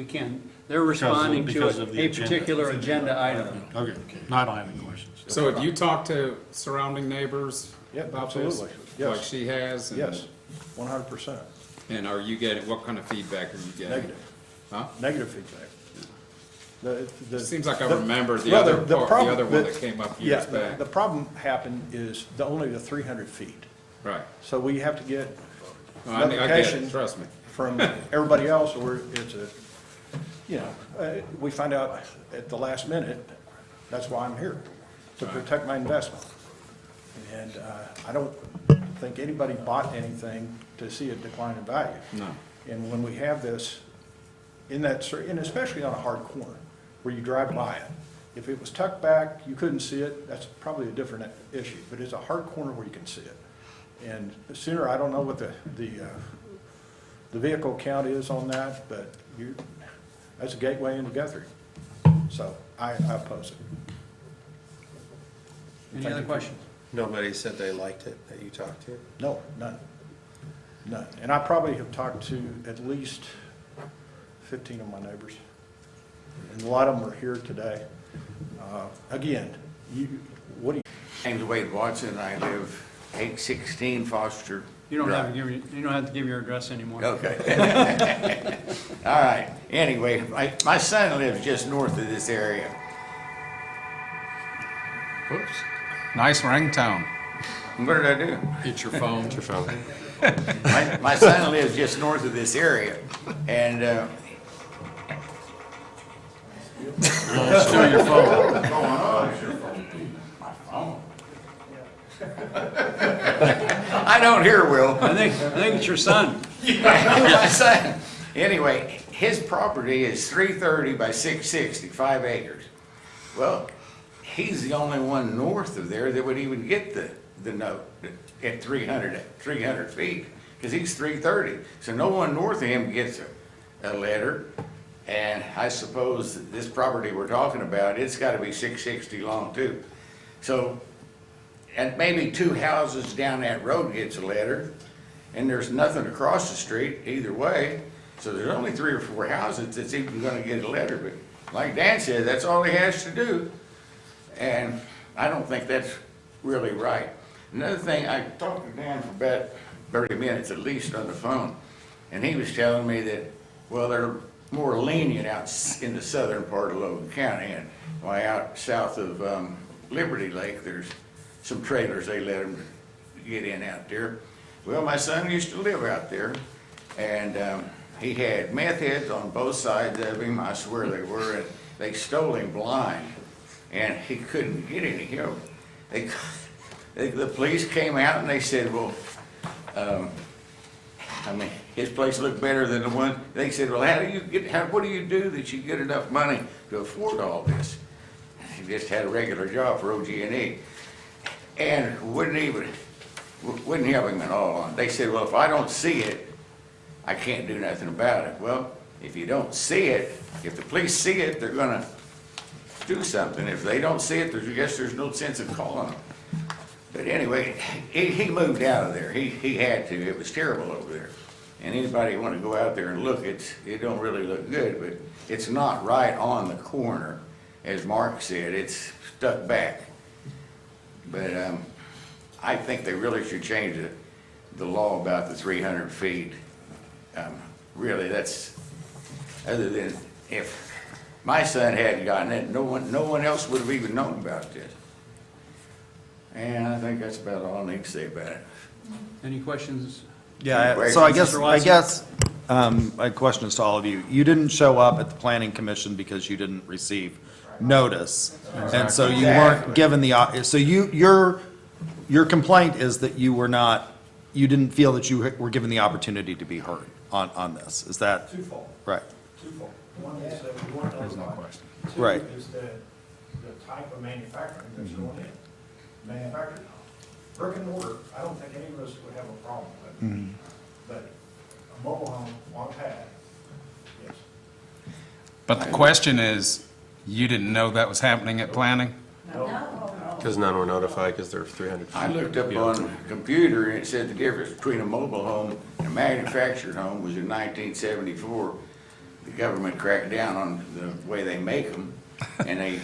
can. They're responding to because of the a agenda. particular agenda item. Okay, no, I don't have any questions. So have you talked to surrounding neighbors Yep, about this? absolutely. Yes. Like she has? and- Yes, 100%. And are you getting, what kind of feedback are you getting? Negative. Huh? Negative feedback. It seems like I remember the other one that came up years back. The problem happened is only the 300 feet. Right. So we have to get I get notification it, trust me. from everybody else, or it's we find out at the last minute. That's why I'm here, to protect my investment. And I don't think anybody bought anything to see a decline in value. No. And when we have this, and especially on a hard corner, where you drive by it, if it was tucked back, you couldn't see it, that's probably a different issue. But it's a hard corner where you can see it. And Sooner, I don't know what the vehicle count is on that, but that's a gateway into Guthrie. So I oppose it. Any other questions? Nobody said they liked it that you talked to? No, none. None. And I probably have talked to at least 15 of my neighbors. And a lot of them are here today. Again, what do you? James Wade Watson, I live 816 Foster. You don't have Drive. to give your address anymore. Okay. All right. Anyway, my son lives just north of this area. Whoops. Nice ringtone. What did I do? It's your phone. It's your phone. My son lives just north of this area, and Still your phone. what's going on? My phone. I don't hear well. I think it's your son. My son. Anyway, his property is 330 by 660, 5 acres. Well, he's the only one north of there that would even get the note at 300 feet, because he's 330. So no one north of him gets a letter. And I suppose that this property we're talking about, it's got to be 660 long too. So, and maybe 2 houses down that road gets a letter, and there's nothing across the street either way. So there's only 3 or 4 houses that's even going to get a letter. But like Dan said, that's all he has to do. And I don't think that's really right. Another thing, I talked to Dan for about 30 minutes at least on the phone, and he was telling me that, well, they're more lenient out in the southern part of Logan County, and why out south of Liberty Lake, there's some trailers they let them get in out there. Well, my son used to live out there, and he had meth heads on both sides of him. I swear they were, and they stole him blind, and he couldn't get any help. The police came out and they said, well, I mean, his place looked better than the one. They said, well, what do you do that you get enough money to afford all this? He just had a regular job for OG&E, and wouldn't help him at all. They said, well, if I don't see it, I can't do nothing about it. Well, if you don't see it, if the police see it, they're gonna do something. If they don't see it, I guess there's no sense of calling them. But anyway, he moved out of there. He had to. It was terrible over there. And anybody want to go out there and look, it don't really look good, but it's not right on the corner. As Mark said, it's stuck back. But I think they really should change the law about the 300 feet. Really, that's, other than if my son hadn't gotten it, no one else would have even known about this. And I think that's about all I need to say about it. Any questions? Yeah, so I guess my question is to all of you. You didn't show up at the planning commission because you didn't receive notice. And so you weren't given the, so your complaint is that you didn't feel that you were given the opportunity to be heard on this. Is that? Twofold. Right. Twofold. One is that we weren't notified. Right. Two is the type of manufacturing that's going in. Manufactured, brick and mortar, I don't think any of us would have a problem with. But a mobile home on pad, yes. But the question is, you didn't know that was happening at planning? Because none were notified because they're 300 feet. I looked up on the computer and it said the difference between a mobile home and a manufactured home was in 1974. The government cracked down on the way they make them, and they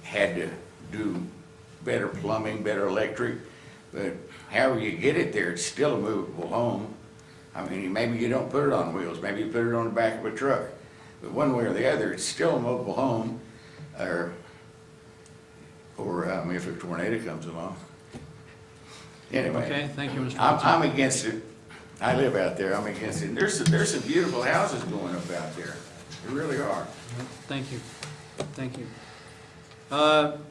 had to do better plumbing, better electric, but however you get it there, it's still a movable home. I mean, maybe you don't put it on wheels, maybe you put it on the back of a truck, but one way or the other, it's still a mobile home, or if a tornado comes along. Anyway. Okay, thank you, Mr. I'm against it. I live out there, I'm against it. There's some beautiful houses going up out there. There really are. Thank you. Thank you.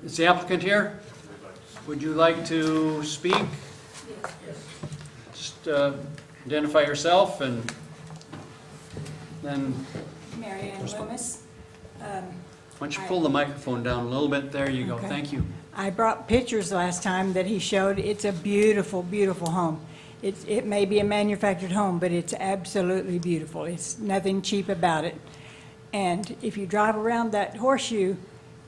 Is the applicant here? Would you like to speak? Just identify yourself and then, Mary Ann Loomis. why don't you pull the microphone down a little bit? There you go. Okay. Thank you. I brought pictures last time that he showed. It's a beautiful, beautiful home. It may be a manufactured home, but it's absolutely beautiful. It's nothing cheap about it. And if you drive around that horseshoe,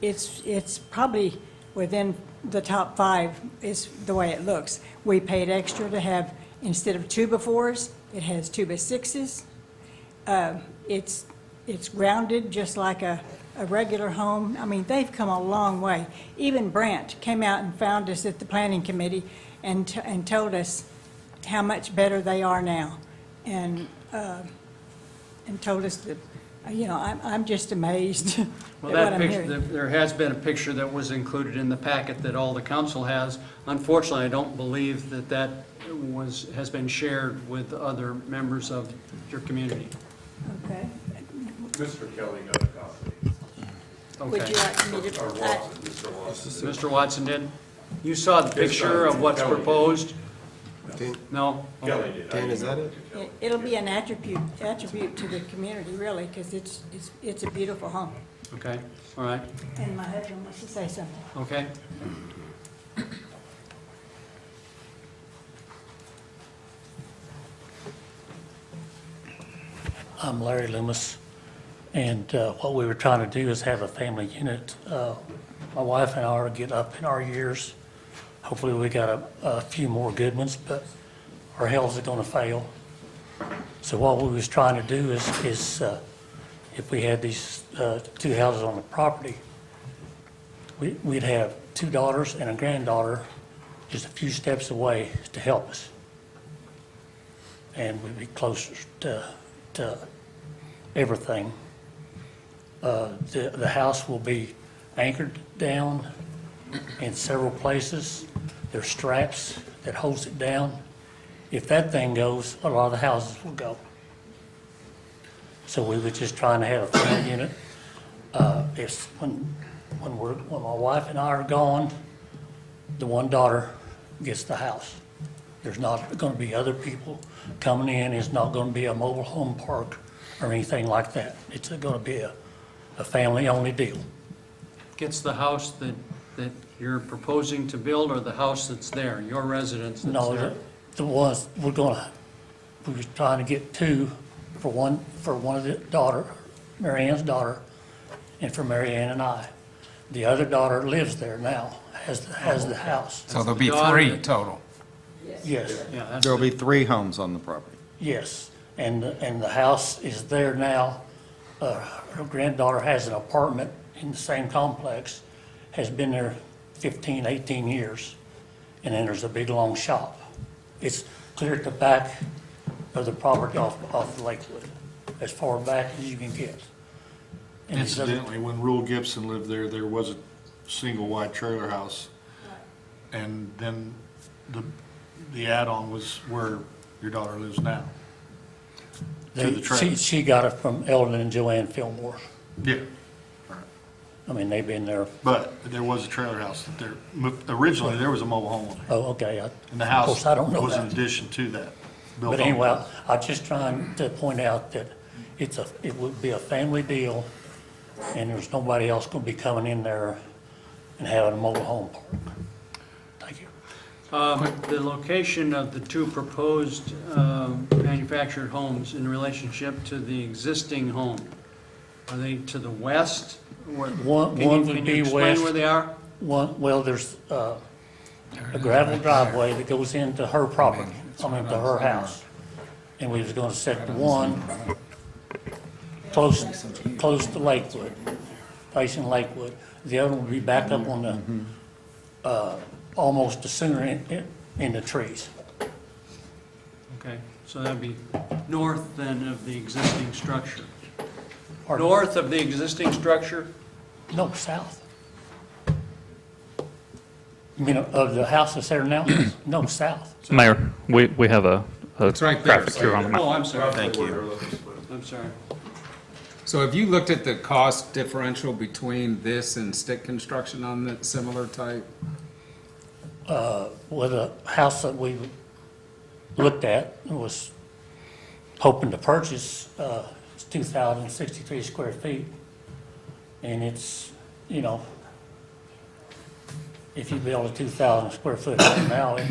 it's probably within the top 5 is the way it looks. We paid extra to have, instead of 2x4s, it has 2x6s. It's grounded just like a regular home. I mean, they've come a long way. Even Brant came out and found us at the planning committee and told us how much better they are now, and told us You know, I'm just amazed at Well, what that I'm picture, hearing. there has been a picture that was included in the packet that all the council has. Unfortunately, I don't believe that that has been shared with other members of your community. Okay. Mr. Kelly got a copy. Would you like me to? Mr. Watson did? You saw the picture of what's proposed? No? Kelly did. Dan, is that it? It'll be an attribute to the community, really, because it's a beautiful home. Okay, all right, And my husband wants to say something. okay. I'm Larry Loomis, and what we were trying to do is have a family unit. My wife and I are getting up in our years. Hopefully we got a few more good ones, but our health is going to fail. So what we was trying to do is if we had these two houses on the property, we'd have two daughters and a granddaughter just a few steps away to help us. And we'd be closer to everything. The house will be anchored down in several places. There's straps that holds it down. If that thing goes, a lot of the houses will go. So we were just trying to have a family unit. When my wife and I are gone, the one daughter gets the house. There's not going to be other people coming in. It's not going to be a mobile home park or anything like that. It's going to be a family-only deal. Gets the house that you're proposing to build, or the house that's there, your residence that's No, there? the ones we were trying to get two for one of the daughter, Mary Ann's daughter, and for Mary Ann and I. The other daughter lives there now, has the house. So there'll be three total. Yes. Yeah, There'll be 3 homes on the property. Yes, and the house is there now. Her granddaughter has an apartment in the same complex, has been there 15, 18 years, and then there's a big, long shop. It's clear at the back of the property off Lakewood, as far back as you can get. And these other- Incidentally, when Rule Gibson lived there, there was a single wide trailer house. And then the add-on was where your daughter lives now. To the trailer. She got it from Eldon and Joanne Fillmore. Yeah. I mean, they've been there. But there was a trailer house there. Originally, there was a mobile home on there. Oh, okay. And the Of house course, I don't know was in that. addition to that. built But on anyway, that. I'm just trying to point out that it would be a family deal, and there's nobody else gonna be coming in there and having a mobile home park. Thank you. The location of the two proposed manufactured homes in relationship to the existing home, are they to the west? One Can would you be explain west. where they are? Well, there's a gravel driveway that goes into her property, to her house. And we was gonna set the one close to Lakewood, facing Lakewood. The other one would be back up on the, almost the center in the trees. Okay, so that'd be north then of the existing structure. Pardon? North of the existing structure? No, south. You mean of the house that's there now? No, south. Mayor, we have a It's right there. graphic here on the map. Oh, I'm sorry. Thank you. I'm sorry. So have you looked at the cost differential between this and stick construction on the similar type? Well, the house that we looked at was hoping to purchase, it's 2,063 square feet. And it's, if you build a 2,000 square foot home now, it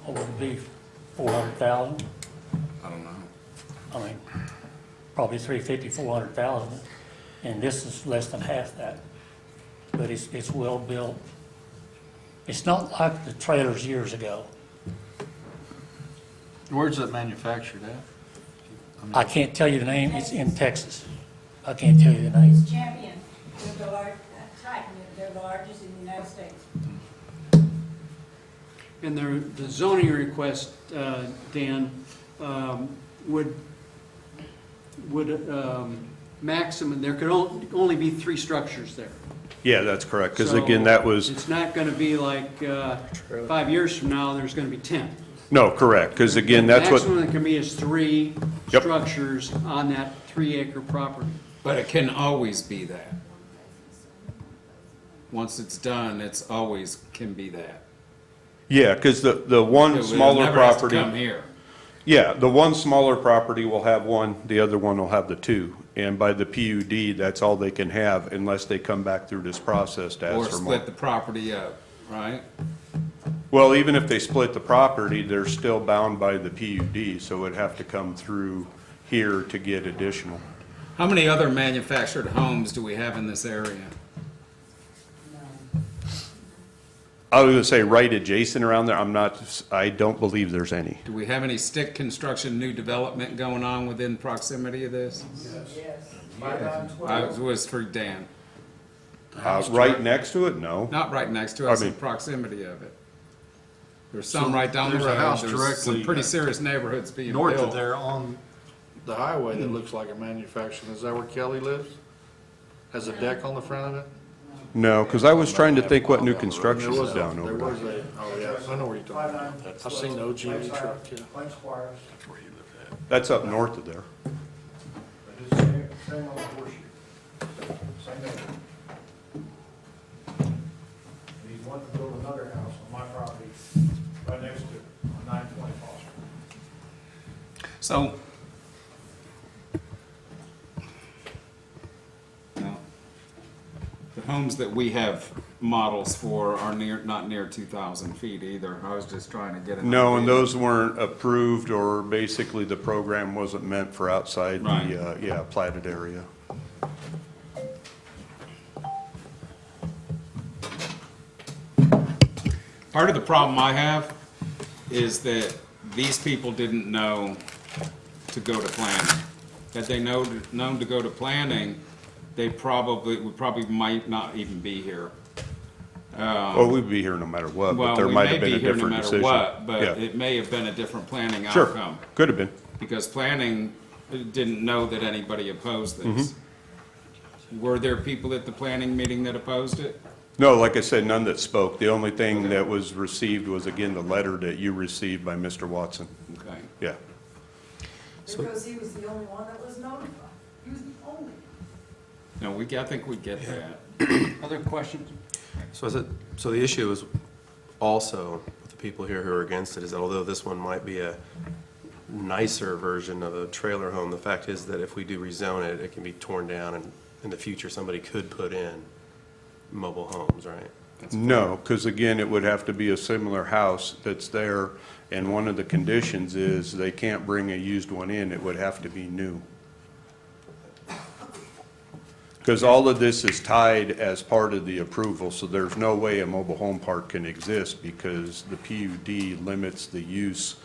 would be 400,000. I don't know. I mean, probably 350, 400,000. And this is less than half that. But it's well built. It's not like the trailers years ago. Where's that manufactured at? I can't tell you the name, it's in Texas. I can't tell you the name. It's Champion. They're the they're the largest in the United States. And the zoning request, Dan, would maximum, there could only be 3 structures there. Yeah, that's correct, because So again, that was, It's not going to be like 5 years from now, there's going to be 10. no, correct, because again, that's what, Maximum that can be is 3 Yep. structures on that 3-acre property. But it can always be that. Once it's done, it's always can be that. yeah, because the one It smaller never has to property. come here. Yeah, the one smaller property will have one, the other one will have the 2. And by the PUD, that's all they can have unless they come back through this process to Or ask for more. split the property up, right? Well, even if they split the property, they're still bound by the PUD, so it'd have to come through here to get additional. How many other manufactured homes do we have in this area? I was gonna say right adjacent around there, I don't believe there's any. Do we have any stick construction, new development going on within proximity of this? I was for Dan. Right next to it, no. Not right next to I us, in mean- proximity of it. There's some right down the There's a road. house There's some directly pretty serious neighborhoods being north of built. there on the highway that looks like a manufacturing. Is that where Kelly lives? Has a deck on the front of it? No, because I was trying to think what new There construction was is down there over was there. a, oh yeah, I know where you're talking about. I've seen the OGV truck, yeah. That's up north of there. Same on the horseshoe. Same neighbor. And he's wanting to build another house on my property right next to it, on 920 Foster. So, no. The homes that we have models for are not near 2,000 feet either. I was just trying to get an No, and idea. those weren't approved, or basically the program wasn't meant for outside Right. the, platted area. Part of the problem I have is that these people didn't know to go to planning. Had they known to go to planning, we probably might not even be here. Well, we'd be here no matter what, but Well, there we might may have been be a here no different matter decision. what, but Yeah. it may have been a different planning Sure, outcome. could have been. Because planning didn't know that anybody opposed this. Mm-hmm. Were there people at the planning meeting that opposed it? No, like I said, none that spoke. The only thing that was received was, again, the letter that you received by Mr. Watson. Okay. Yeah. Because he was the only one that was notified. He was the only. No, I think we get that. Other questions? So the issue is also, with the people here who are against it, is that although this one might be a nicer version of a trailer home, the fact is that if we do rezone it, it can be torn down, and in the future, somebody could put in mobile homes, right? No, because again, it would have to be a similar house that's there, and one of the conditions is they can't bring a used one in, it would have to be new. Because all of this is tied as part of the approval, so there's no way a mobile home park can exist because the PUD limits the use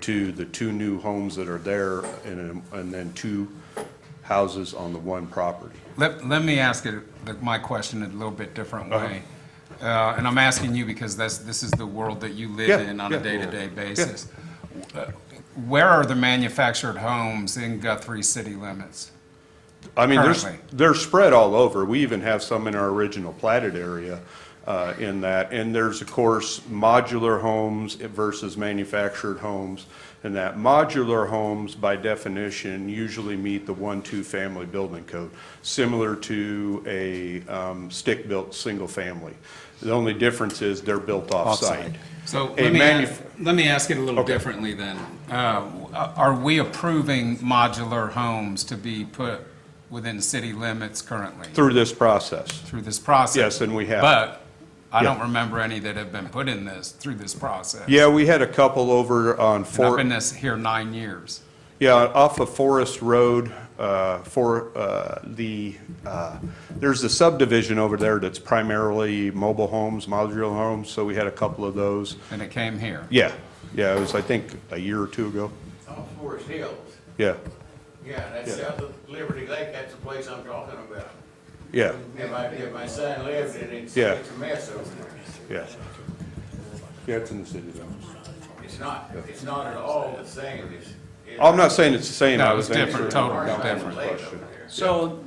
to the 2 new homes that are there and then 2 houses on the one property. Let me ask my question in a little bit different way. And I'm asking you because this is the world that you live Yeah, in on a yeah. day-to-day basis. Where are the manufactured homes in Guthrie city limits? I mean, Currently. they're spread all over. We even have some in our original platted area in that. And there's, of course, modular homes versus manufactured homes. And that modular homes, by definition, usually meet the 1-2 family building code, similar to a stick-built single family. The only difference is they're built off-site. So A let me ask it a little differently then. Are we approving modular homes to be put within city limits currently? Through this process. Through this process? Yes, and we have. But I Yeah. don't remember any that have been put in through this process. Yeah, we had a couple over on And I've been Fort. here 9 years. Yeah, off of Forest Road, there's a subdivision over there that's primarily mobile homes, modular homes, so we had a couple of those. And it came here. Yeah, it was, I think, a year or 2 ago. On Forest Hills. Yeah, Yeah, that's south of Liberty Lake, that's the place I'm talking about. yeah, If my son lived in it, Yeah. it's a mess over there. yeah. Yeah, it's in the city limits. It's not at all the same I'm not saying it's the same. No, I it's was different, answering totally Councilman's different. question. So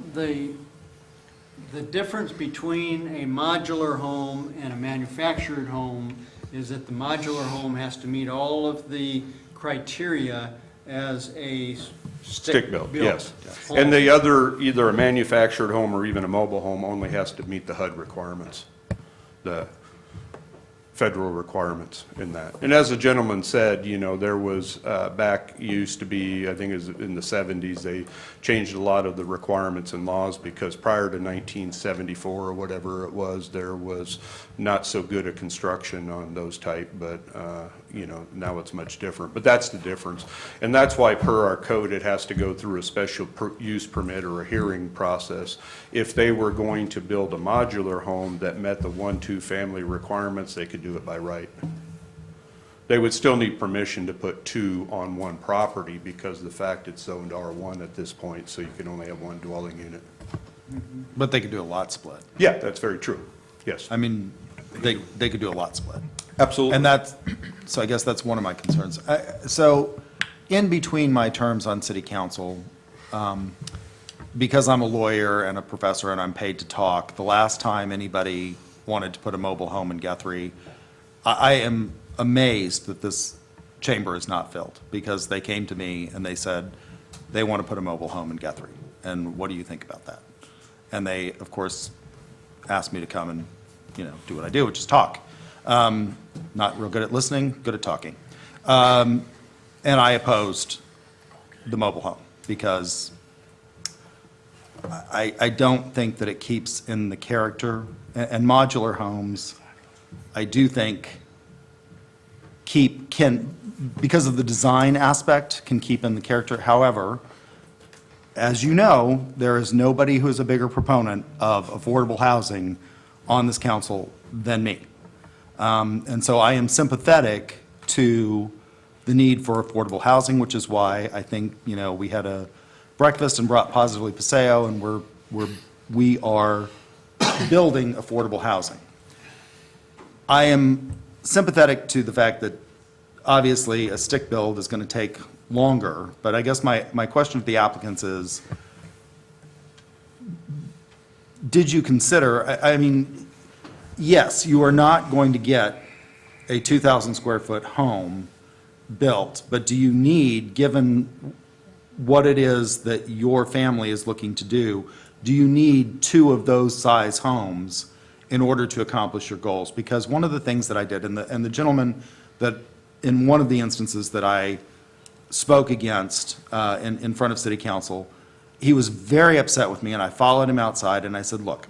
the difference between a modular home and a manufactured home is that the modular home has to meet all of the criteria as a Stick-built, yes. home. And the other, either a manufactured home or even a mobile home, only has to meet the HUD requirements, the federal requirements in that. And as the gentleman said, you know, there was, back, used to be, I think it was in the 70s, they changed a lot of the requirements and laws because prior to 1974 or whatever it was, there was not so good a construction on those type, but, you know, now it's much different. But that's the difference. And that's why per our code, it has to go through a special use permit or a hearing process. If they were going to build a modular home that met the 1-2 family requirements, they could do it by right. They would still need permission to put 2 on one property because of the fact it's zoned R1 at this point, so you can only have one dwelling unit. But they could do a lot split. Yeah, that's very true, yes. I mean, they could do a lot split. Absolutely. And that's, so I guess that's one of my concerns. So in between my terms on city council, because I'm a lawyer and a professor and I'm paid to talk, the last time anybody wanted to put a mobile home in Guthrie, I am amazed that this chamber is not filled, because they came to me and they said they want to put a mobile home in Guthrie, and what do you think about that? And they, of course, asked me to come and, you know, do what I do, which is talk. Not real good at listening, good at talking. And I opposed the mobile home, because I don't think that it keeps in the character, and modular homes, I do think can, because of the design aspect, can keep in the character. However, as you know, there is nobody who is a bigger proponent of affordable housing on this council than me. And so I am sympathetic to the need for affordable housing, which is why I think, you know, we had a breakfast and brought Positively Paseo, and we are building affordable housing. I am sympathetic to the fact that obviously a stick build is going to take longer, but I guess my question to the applicants is, did you consider, I mean, yes, you are not going to get a 2,000 square foot home built, but do you need, given what it is that your family is looking to do you need 2 of those size homes in order to accomplish your goals? Because one of the things that I did, and the gentleman that, in one of the instances that I spoke against in front of city council, he was very upset with me, and I followed him outside and I said, look,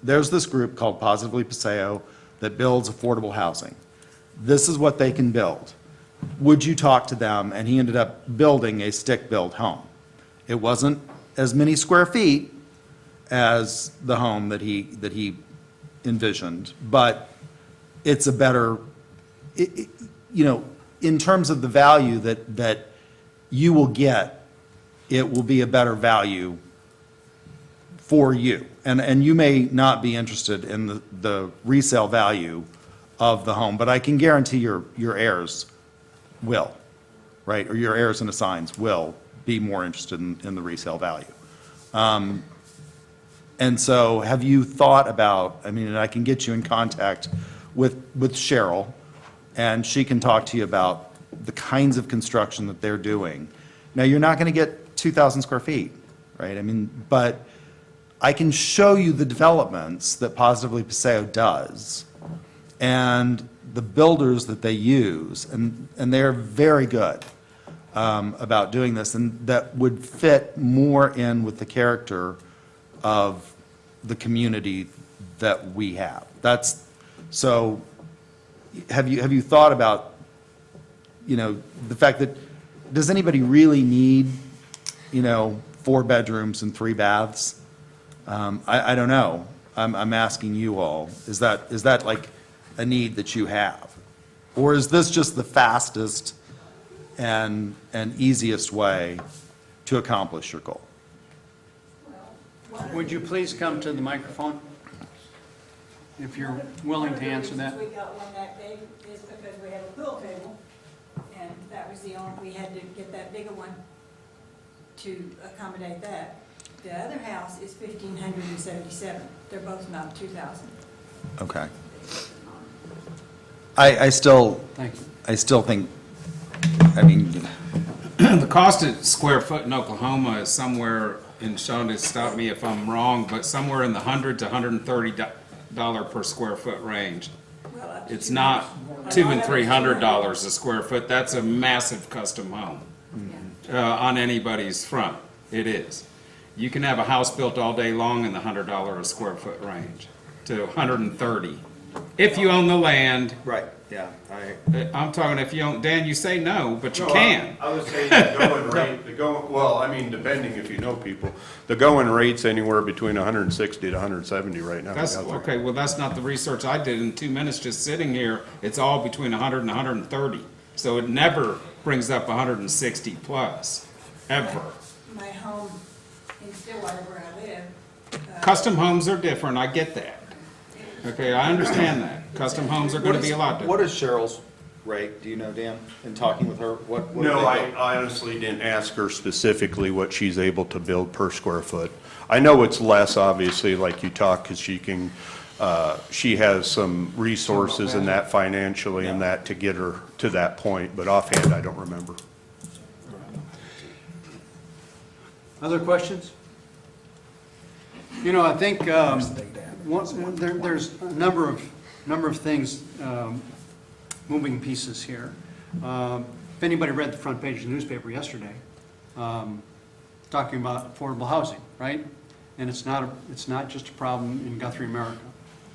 there's this group called Positively Paseo that builds affordable housing. This is what they can build. Would you talk to them? And he ended up building a stick-built home. It wasn't as many square feet as the home that he envisioned, but it's a better, you know, in terms of the value that you will get, it will be a better value for you. And you may not be interested in the resale value of the home, but I can guarantee your heirs will, right? Or your heirs and assigns will be more interested in the resale value. And so have you thought about, I mean, and I can get you in contact with Cheryl, and she can talk to you about the kinds of construction that they're doing. Now, you're not going to get 2,000 square feet, right? I mean, but I can show you the developments that Positively Paseo does and the builders that they use, and they're very good about doing this, and that would fit more in with the character of the community that we have. That's, so have you thought about, you know, the fact that, does anybody really need, you know, 4 bedrooms and 3 baths? I don't know. I'm asking you all. Is that like a need that you have? Or is this just the fastest and easiest way to accomplish your goal? Would you please come to the microphone, if you're willing to answer that? We got one that day is because we have a pool table, and that was the only, we had to get that bigger one to accommodate that. The other house is 1,577. They're both not 2,000. Okay. I still, Thank you. I still think, I mean, The cost of square foot in Oklahoma is somewhere, and Sean, to stop me if I'm wrong, but somewhere in the $100 to $130 per square foot range. Well, up to It's 200. not A $200 lot and of it's $300 a square foot. That's a massive custom home on anybody's front. It is. You can have a house built all day long in the $100 a square foot range to $130 if you own the land. right, yeah, I'm talking if you own. Dan, you say no, but you can. I would say the going rate, well, I mean, depending if you know people, the going rate's anywhere between 160 to 170 right now. That's okay. Well, that's not the research I did in 2 minutes just sitting here. It's all between 100 and 130. So it never brings up 160 plus, ever. My home in Stillwater where I live. Custom homes are different. I get that. Okay, I understand that. Custom homes are going to be a lot different. what is Cheryl's rate? Do you know, Dan, in talking with her? What do No, they I go? honestly didn't ask her specifically what she's able to build per square foot. I know it's less, obviously, like you talk, because she can, she has some resources in that financially and that to get her to that point, but offhand, I don't remember. Other questions? You know, I think there's a number of things, moving pieces here. If anybody read the front page of the newspaper yesterday, talking about affordable housing, right? And it's not just a problem in Guthrie, America.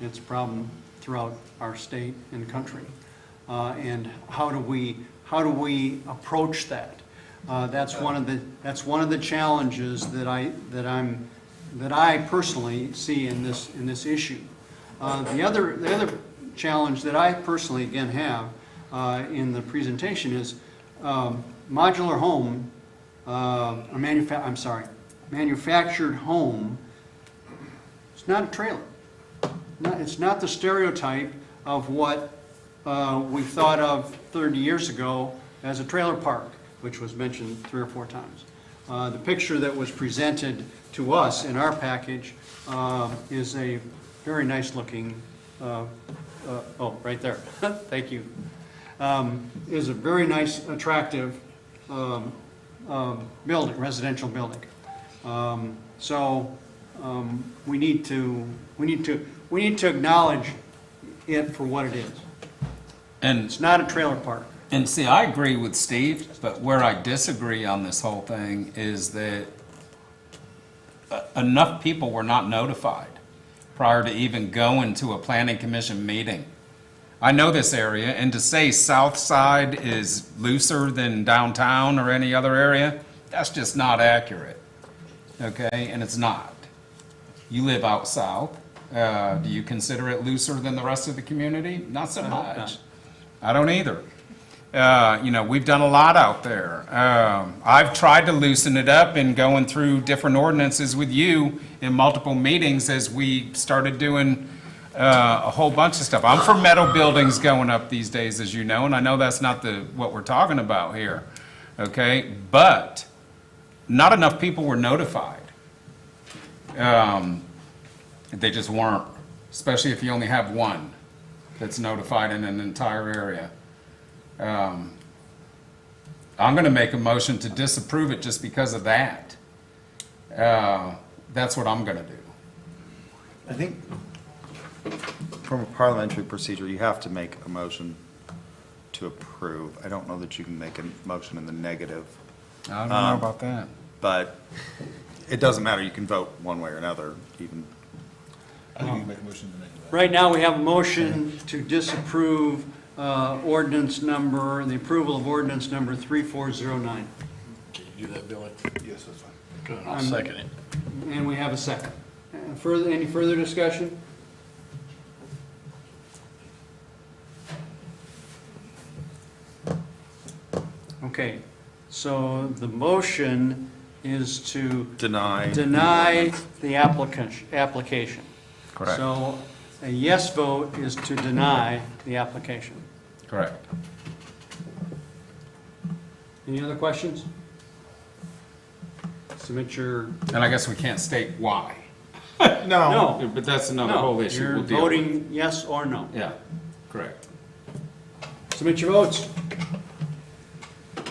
It's a problem throughout our state and country. And how do we approach that? That's one of the challenges that I personally see in this issue. The other challenge that I personally again have in the presentation is modular home, manufactured home. It's not a trailer. It's not the stereotype of what we thought of 30 years ago as a trailer park, which was mentioned 3 or 4 times. The picture that was presented to us in our package is a very nice looking, oh, right there, thank you, is a very nice, attractive building, residential building. We need to acknowledge it for what it is. And it's not a trailer park. And see, I agree with Steve, but where I disagree on this whole thing is that enough people were not notified prior to even going to a planning commission meeting. I know this area, and to say South Side is looser than downtown or any other area, that's just not accurate, okay? And it's not. You live out south. Do you consider it looser than the rest of the community? Not so much. I don't either. You know, we've done a lot out there. I've tried to loosen it up in going through different ordinances with you in multiple meetings as we started doing a whole bunch of stuff. I'm for metal buildings going up these days, as you know, and I know that's not what we're talking about here, okay? But not enough people were notified. They just weren't, especially if you only have one that's notified in an entire area. I'm going to make a motion to disapprove it just because of that. That's what I'm going to do. I think from a parliamentary procedure, you have to make a motion to approve. I don't know that you can make a motion in the negative. I don't know about that. But it doesn't matter. You can vote one way or another, even. I think you can make a motion to make that. Right now, we have a motion to disapprove the approval of ordinance number 3409. Can you do that, Billy? Yes, that's fine. Good, I'll I'll second it. And we have a second. Any further discussion? Okay, so the motion is to Deny the application. Correct. So a yes vote is to deny the application. Correct. Any other questions? Submit your. And I guess we can't state why. No. But that's another No, whole issue. you're We'll deal with. voting yes or no. Yeah, correct. Submit your votes.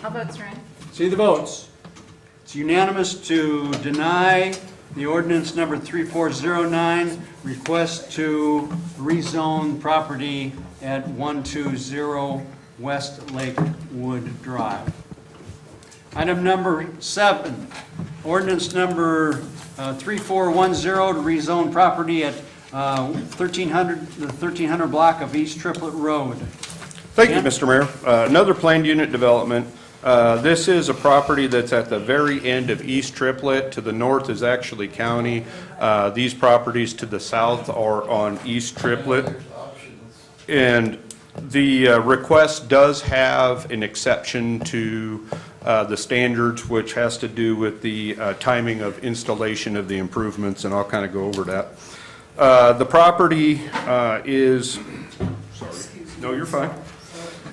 I'll vote Stern. See the votes. It's unanimous to deny the ordinance number 3409, request to rezone property at 120 West Lakewood Drive. Item number 7, ordinance number 3410 to rezone property at 1300 block of East Triplet Road. Thank you, Mr. Mayor. Another planned unit development. This is a property that's at the very end of East Triplet. To the north is actually county. These properties to the south are on East Triplet. And the request does have an exception to the standards, which has to do with the timing of installation of the improvements, and I'll kind of go over that. The property is, sorry, no, you're fine.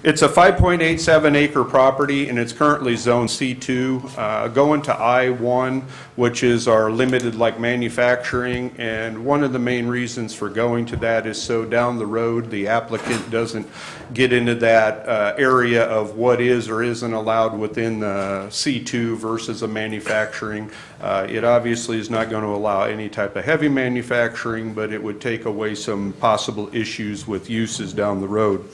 It's a 5.87 acre property, and it's currently zone C2, going to I-1, which is our limited light manufacturing. And one of the main reasons for going to that is so down the road, the applicant doesn't get into that area of what is or isn't allowed within the C2 versus a manufacturing. It obviously is not going to allow any type of heavy manufacturing, but it would take away some possible issues with uses down the road.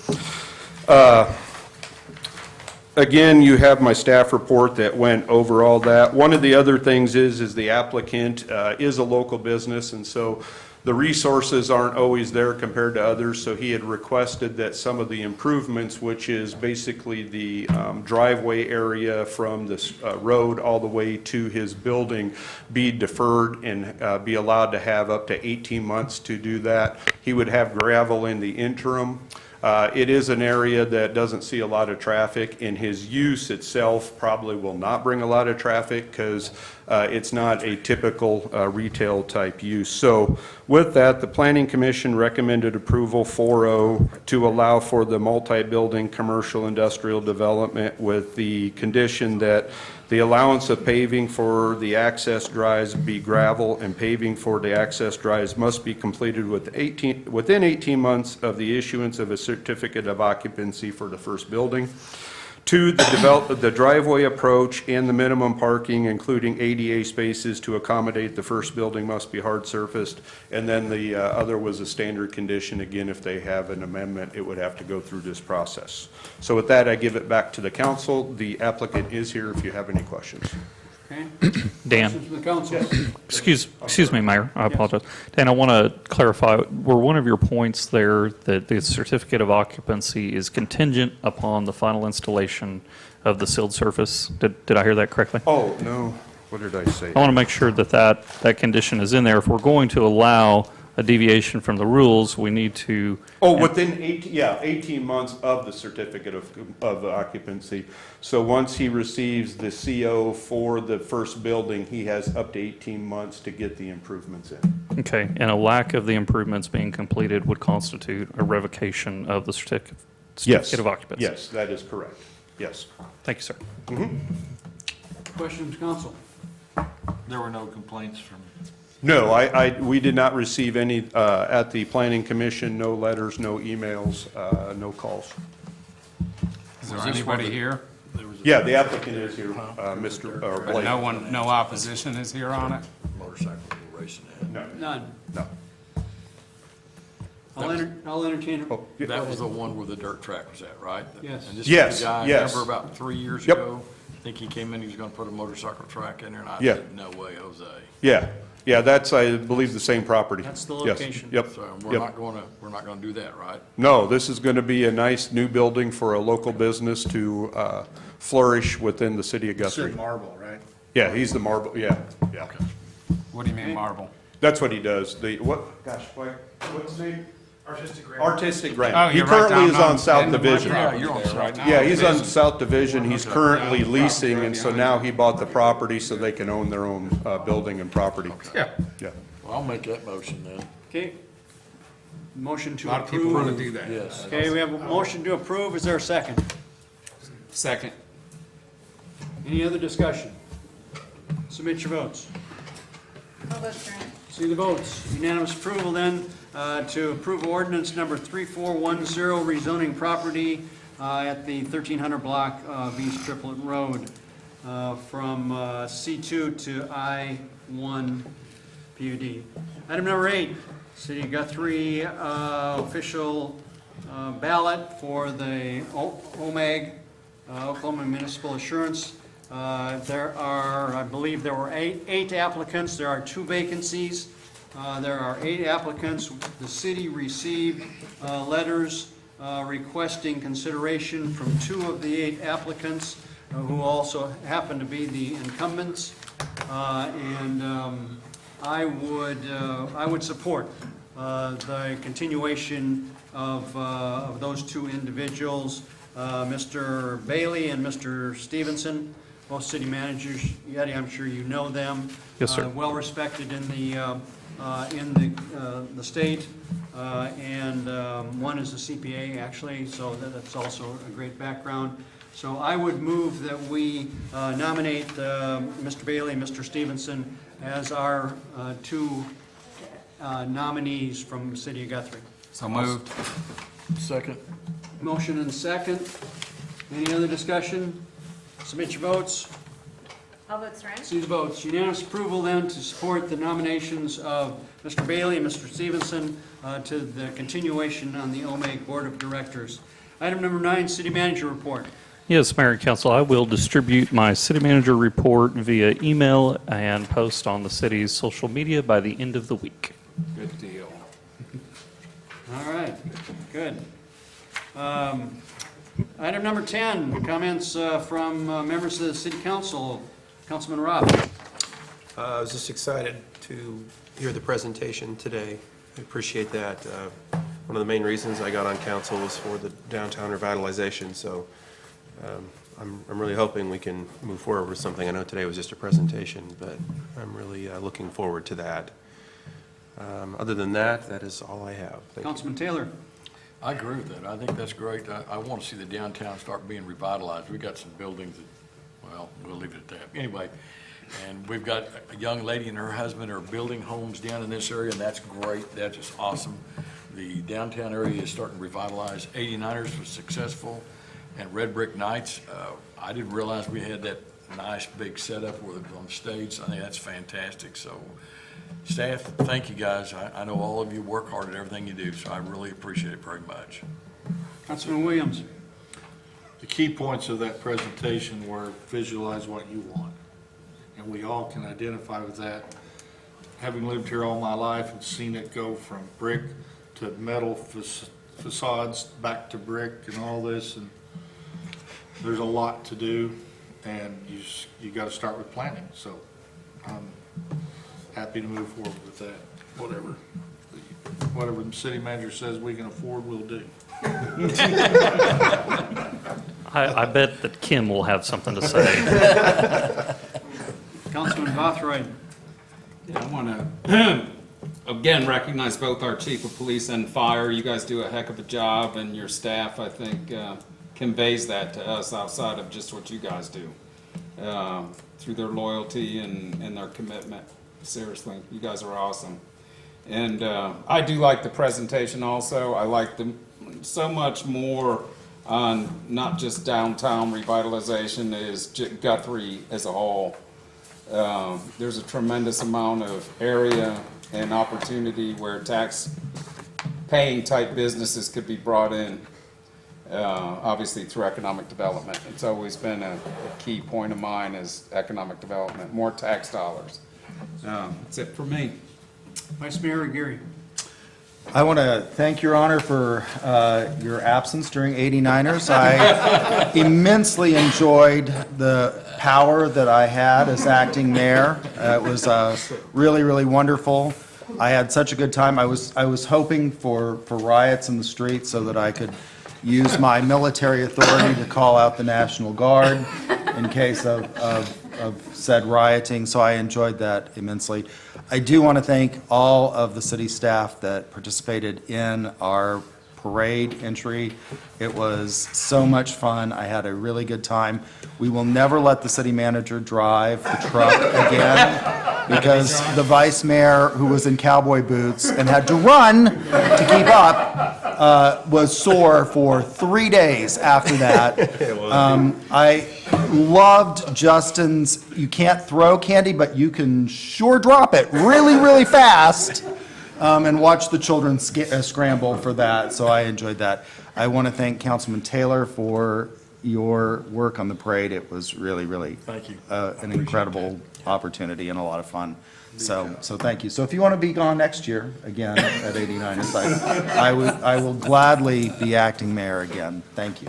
Again, you have my staff report that went over all that. One of the other things is the applicant is a local business, and so the resources aren't always there compared to others, so he had requested that some of the improvements, which is basically the driveway area from this road all the way to his building, be deferred and be allowed to have up to 18 months to do that. He would have gravel in the interim. It is an area that doesn't see a lot of traffic, and his use itself probably will not bring a lot of traffic because it's not a typical retail type use. So with that, the Planning Commission recommended approval 4-0 to allow for the multi-building commercial industrial development with the condition that the allowance of paving for the access drives be gravel, and paving for the access drives must be completed within 18 months of the issuance of a certificate of occupancy for the first building. 2, the driveway approach and the minimum parking, including ADA spaces to accommodate the first building, must be hard surfaced. And then the other was a standard condition. Again, if they have an amendment, it would have to go through this process. So with that, I give it back to the council. The applicant is here if you have any questions. Okay? Dan. Questions from the council? Excuse me, Mayor, I apologize. Dan, I want to clarify, were one of your points there that the certificate of occupancy is contingent upon the final installation of the sealed surface? Did I hear that correctly? Oh, no. What did I say? I want to make sure that that condition is in there. If we're going to allow a deviation from the rules, we need to. Oh, within 18 months of the certificate of occupancy. So once he receives the CO for the first building, he has up to 18 months to get the improvements in. Okay, and a lack of the improvements being completed would constitute a revocation of the certificate of occupancy? Yes, that is correct. Yes. Thank you, sir. Questions, council? There were no complaints from. No, we did not receive any at the Planning Commission, no letters, no emails, no calls. Is there anybody here? Yeah, the applicant is here, Mr. But Blake. no opposition is here on it? Motorcycle racing. None. No. I'll entertain it. That was the one where the dirt track was at, right? Yes. And this Yes, was the guy, yes. remember about 3 years Yep. ago? I think he came in, he was gonna put a motorcycle track in there, and I Yeah. said, no way, Jose. Yeah, that's, I believe, the same property. That's the Yes. location. Yep. So Yep. we're not gonna do that, right? No, this is going to be a nice new building for a local business to flourish within the city of Guthrie. Marble, right? Yeah, he's the marble, yeah. What do you mean marble? That's what he does. What's his name? Artistic Grant. Oh, He you're right currently is down on South end of my Division. property You're on there South right now. Yeah, he's on South Division. He's currently leasing, and so now he bought the property so they can own their own building and property. Yeah. Yeah. Well, I'll make that motion then. Okay. Motion A to lot of people want to approve. do that. Yes. Okay, we have a motion to approve. Is there a second? Second. Any other discussion? Submit your votes. All votes are in. See the votes. Unanimous approval then to approve ordinance number 3410, rezoning property at the 1300 block of East Triplet Road from C2 to I-1 PUD. Item number 8, City of Guthrie official ballot for the OMAG, Oklahoma Municipal Assurance. There are, I believe there were eight applicants. There are 2 vacancies. There are 8 applicants. The city received letters requesting consideration from 2 of the 8 applicants who also happen to be the incumbents. I would support the continuation of those 2 individuals, Mr. Bailey and Mr. Stevenson, both city managers. Yeti, I'm sure you know them. Yes, sir. Well respected in the state, and one is a CPA actually, so that's also a great background. So I would move that we nominate Mr. Bailey and Mr. Stevenson as our 2 nominees from the city of Guthrie. So moved. Second. Motion and second. Any other discussion? Submit your votes. All votes are in. See the votes. Unanimous approval then to support the nominations of Mr. Bailey and Mr. Stevenson to the continuation on the OMAG Board of Directors. Item number 9, City Manager Report. Yes, Mayor and Council, I will distribute my city manager report via email and post on the city's social media by the end of the week. Good deal. All right, good. Item number 10, comments from members of the City Council. Councilman Robb. I was just excited to hear the presentation today. I appreciate that. One of the main reasons I got on council was for the downtown revitalization, so I'm really hoping we can move forward with something. I know today was just a presentation, but I'm really looking forward to that. Other than that, that is all I have. Thank you. Councilman Taylor. I agree with that. I think that's great. I want to see the downtown start being revitalized. We've got some buildings that, well, we'll leave it at that. Anyway, and we've got a young lady and her husband are building homes down in this area, and that's great. That's just awesome. The downtown area is starting to revitalize. 89ers was successful, and Red Brick Nights, I didn't realize we had that nice big setup where on the stage. I think that's fantastic. So staff, thank you guys. I know all of you work hard at everything you do, so I really appreciate it very much. Councilman Williams. The key points of that presentation were visualize what you want. And we all can identify with that. Having lived here all my life and seen it go from brick to metal facades back to brick and all this, and there's a lot to do, and you got to start with planning. So I'm happy to move forward with that. Whatever the city manager says we can afford, we'll do. I bet that Kim will have something to say. Councilman Guthrie. Yeah, I want to, again, recognize both our chief of police and fire. You guys do a heck of a job, and your staff, I think, conveys that to us outside of just what you guys do, through their loyalty and their commitment. Seriously, you guys are awesome. And I do like the presentation also. I like them so much more on not just downtown revitalization is Guthrie as a whole. There's a tremendous amount of area and opportunity where tax-paying type businesses could be brought in, obviously through economic development. It's always been a key point of mine is economic development, more tax dollars. That's it for me. Vice Mayor Aguirre. I want to thank Your Honor for your absence during 89ers. I immensely enjoyed the power that I had as acting mayor. It was really, really wonderful. I had such a good time. I was hoping for riots in the streets so that I could use my military authority to call out the National Guard in case of said rioting, so I enjoyed that immensely. I do want to thank all of the city staff that participated in our parade entry. It was so much fun. I had a really good time. We will never let the city manager drive the truck again because the vice mayor, who was in cowboy boots and had to run to keep up, was sore for 3 days after that. I loved Justin's, you can't throw candy, but you can sure drop it really, really fast, and watch the children scramble for that, so I enjoyed that. I want to thank Councilman Taylor for your work on the parade. It was really, really Thank you. An incredible opportunity and a lot of fun. So thank you. So if you want to be gone next year, again, at 89ers, I will gladly be acting mayor again. Thank you.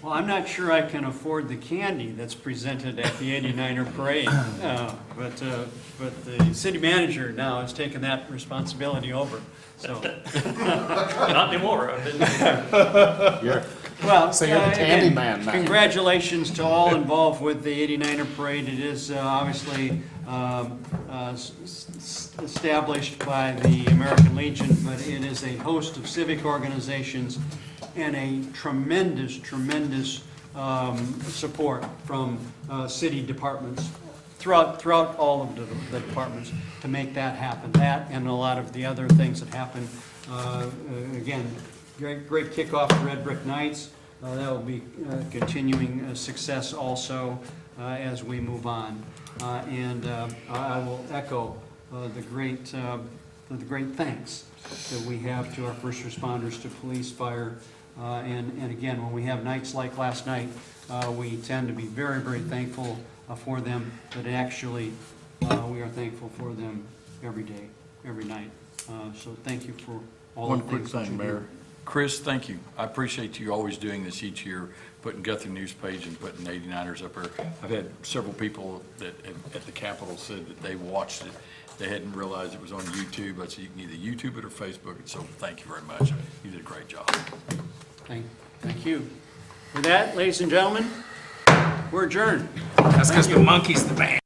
Well, I'm not sure I can afford the candy that's presented at the 89er parade, but the city manager now has taken that responsibility over, so. Not anymore. Well, So you're the again, candy man now. congratulations to all involved with the 89er parade. It is obviously established by the American Legion, but it is a host of civic organizations and a tremendous support from city departments throughout all of the departments to make that happen. That and a lot of the other things that happen. Again, great kickoff to Red Brick Nights. That will be continuing success also as we move on. And I will echo the great thanks that we have to our first responders, to police, fire, and again, when we have nights like last night, we tend to be very, very thankful for them, but actually, we are thankful for them every day, every night. So thank you for all One the quick things that thing, you do. Mayor. Chris, thank you. I appreciate you always doing this each year, putting Guthrie News Page and putting 89ers up there. I've had several people that at the Capitol said that they watched it. They hadn't realized it was on YouTube. I said you can either YouTube it or Facebook it, so thank you very much. You did a great job. Thank you. With that, ladies and gentlemen, we're adjourned. That's because the monkey's the man.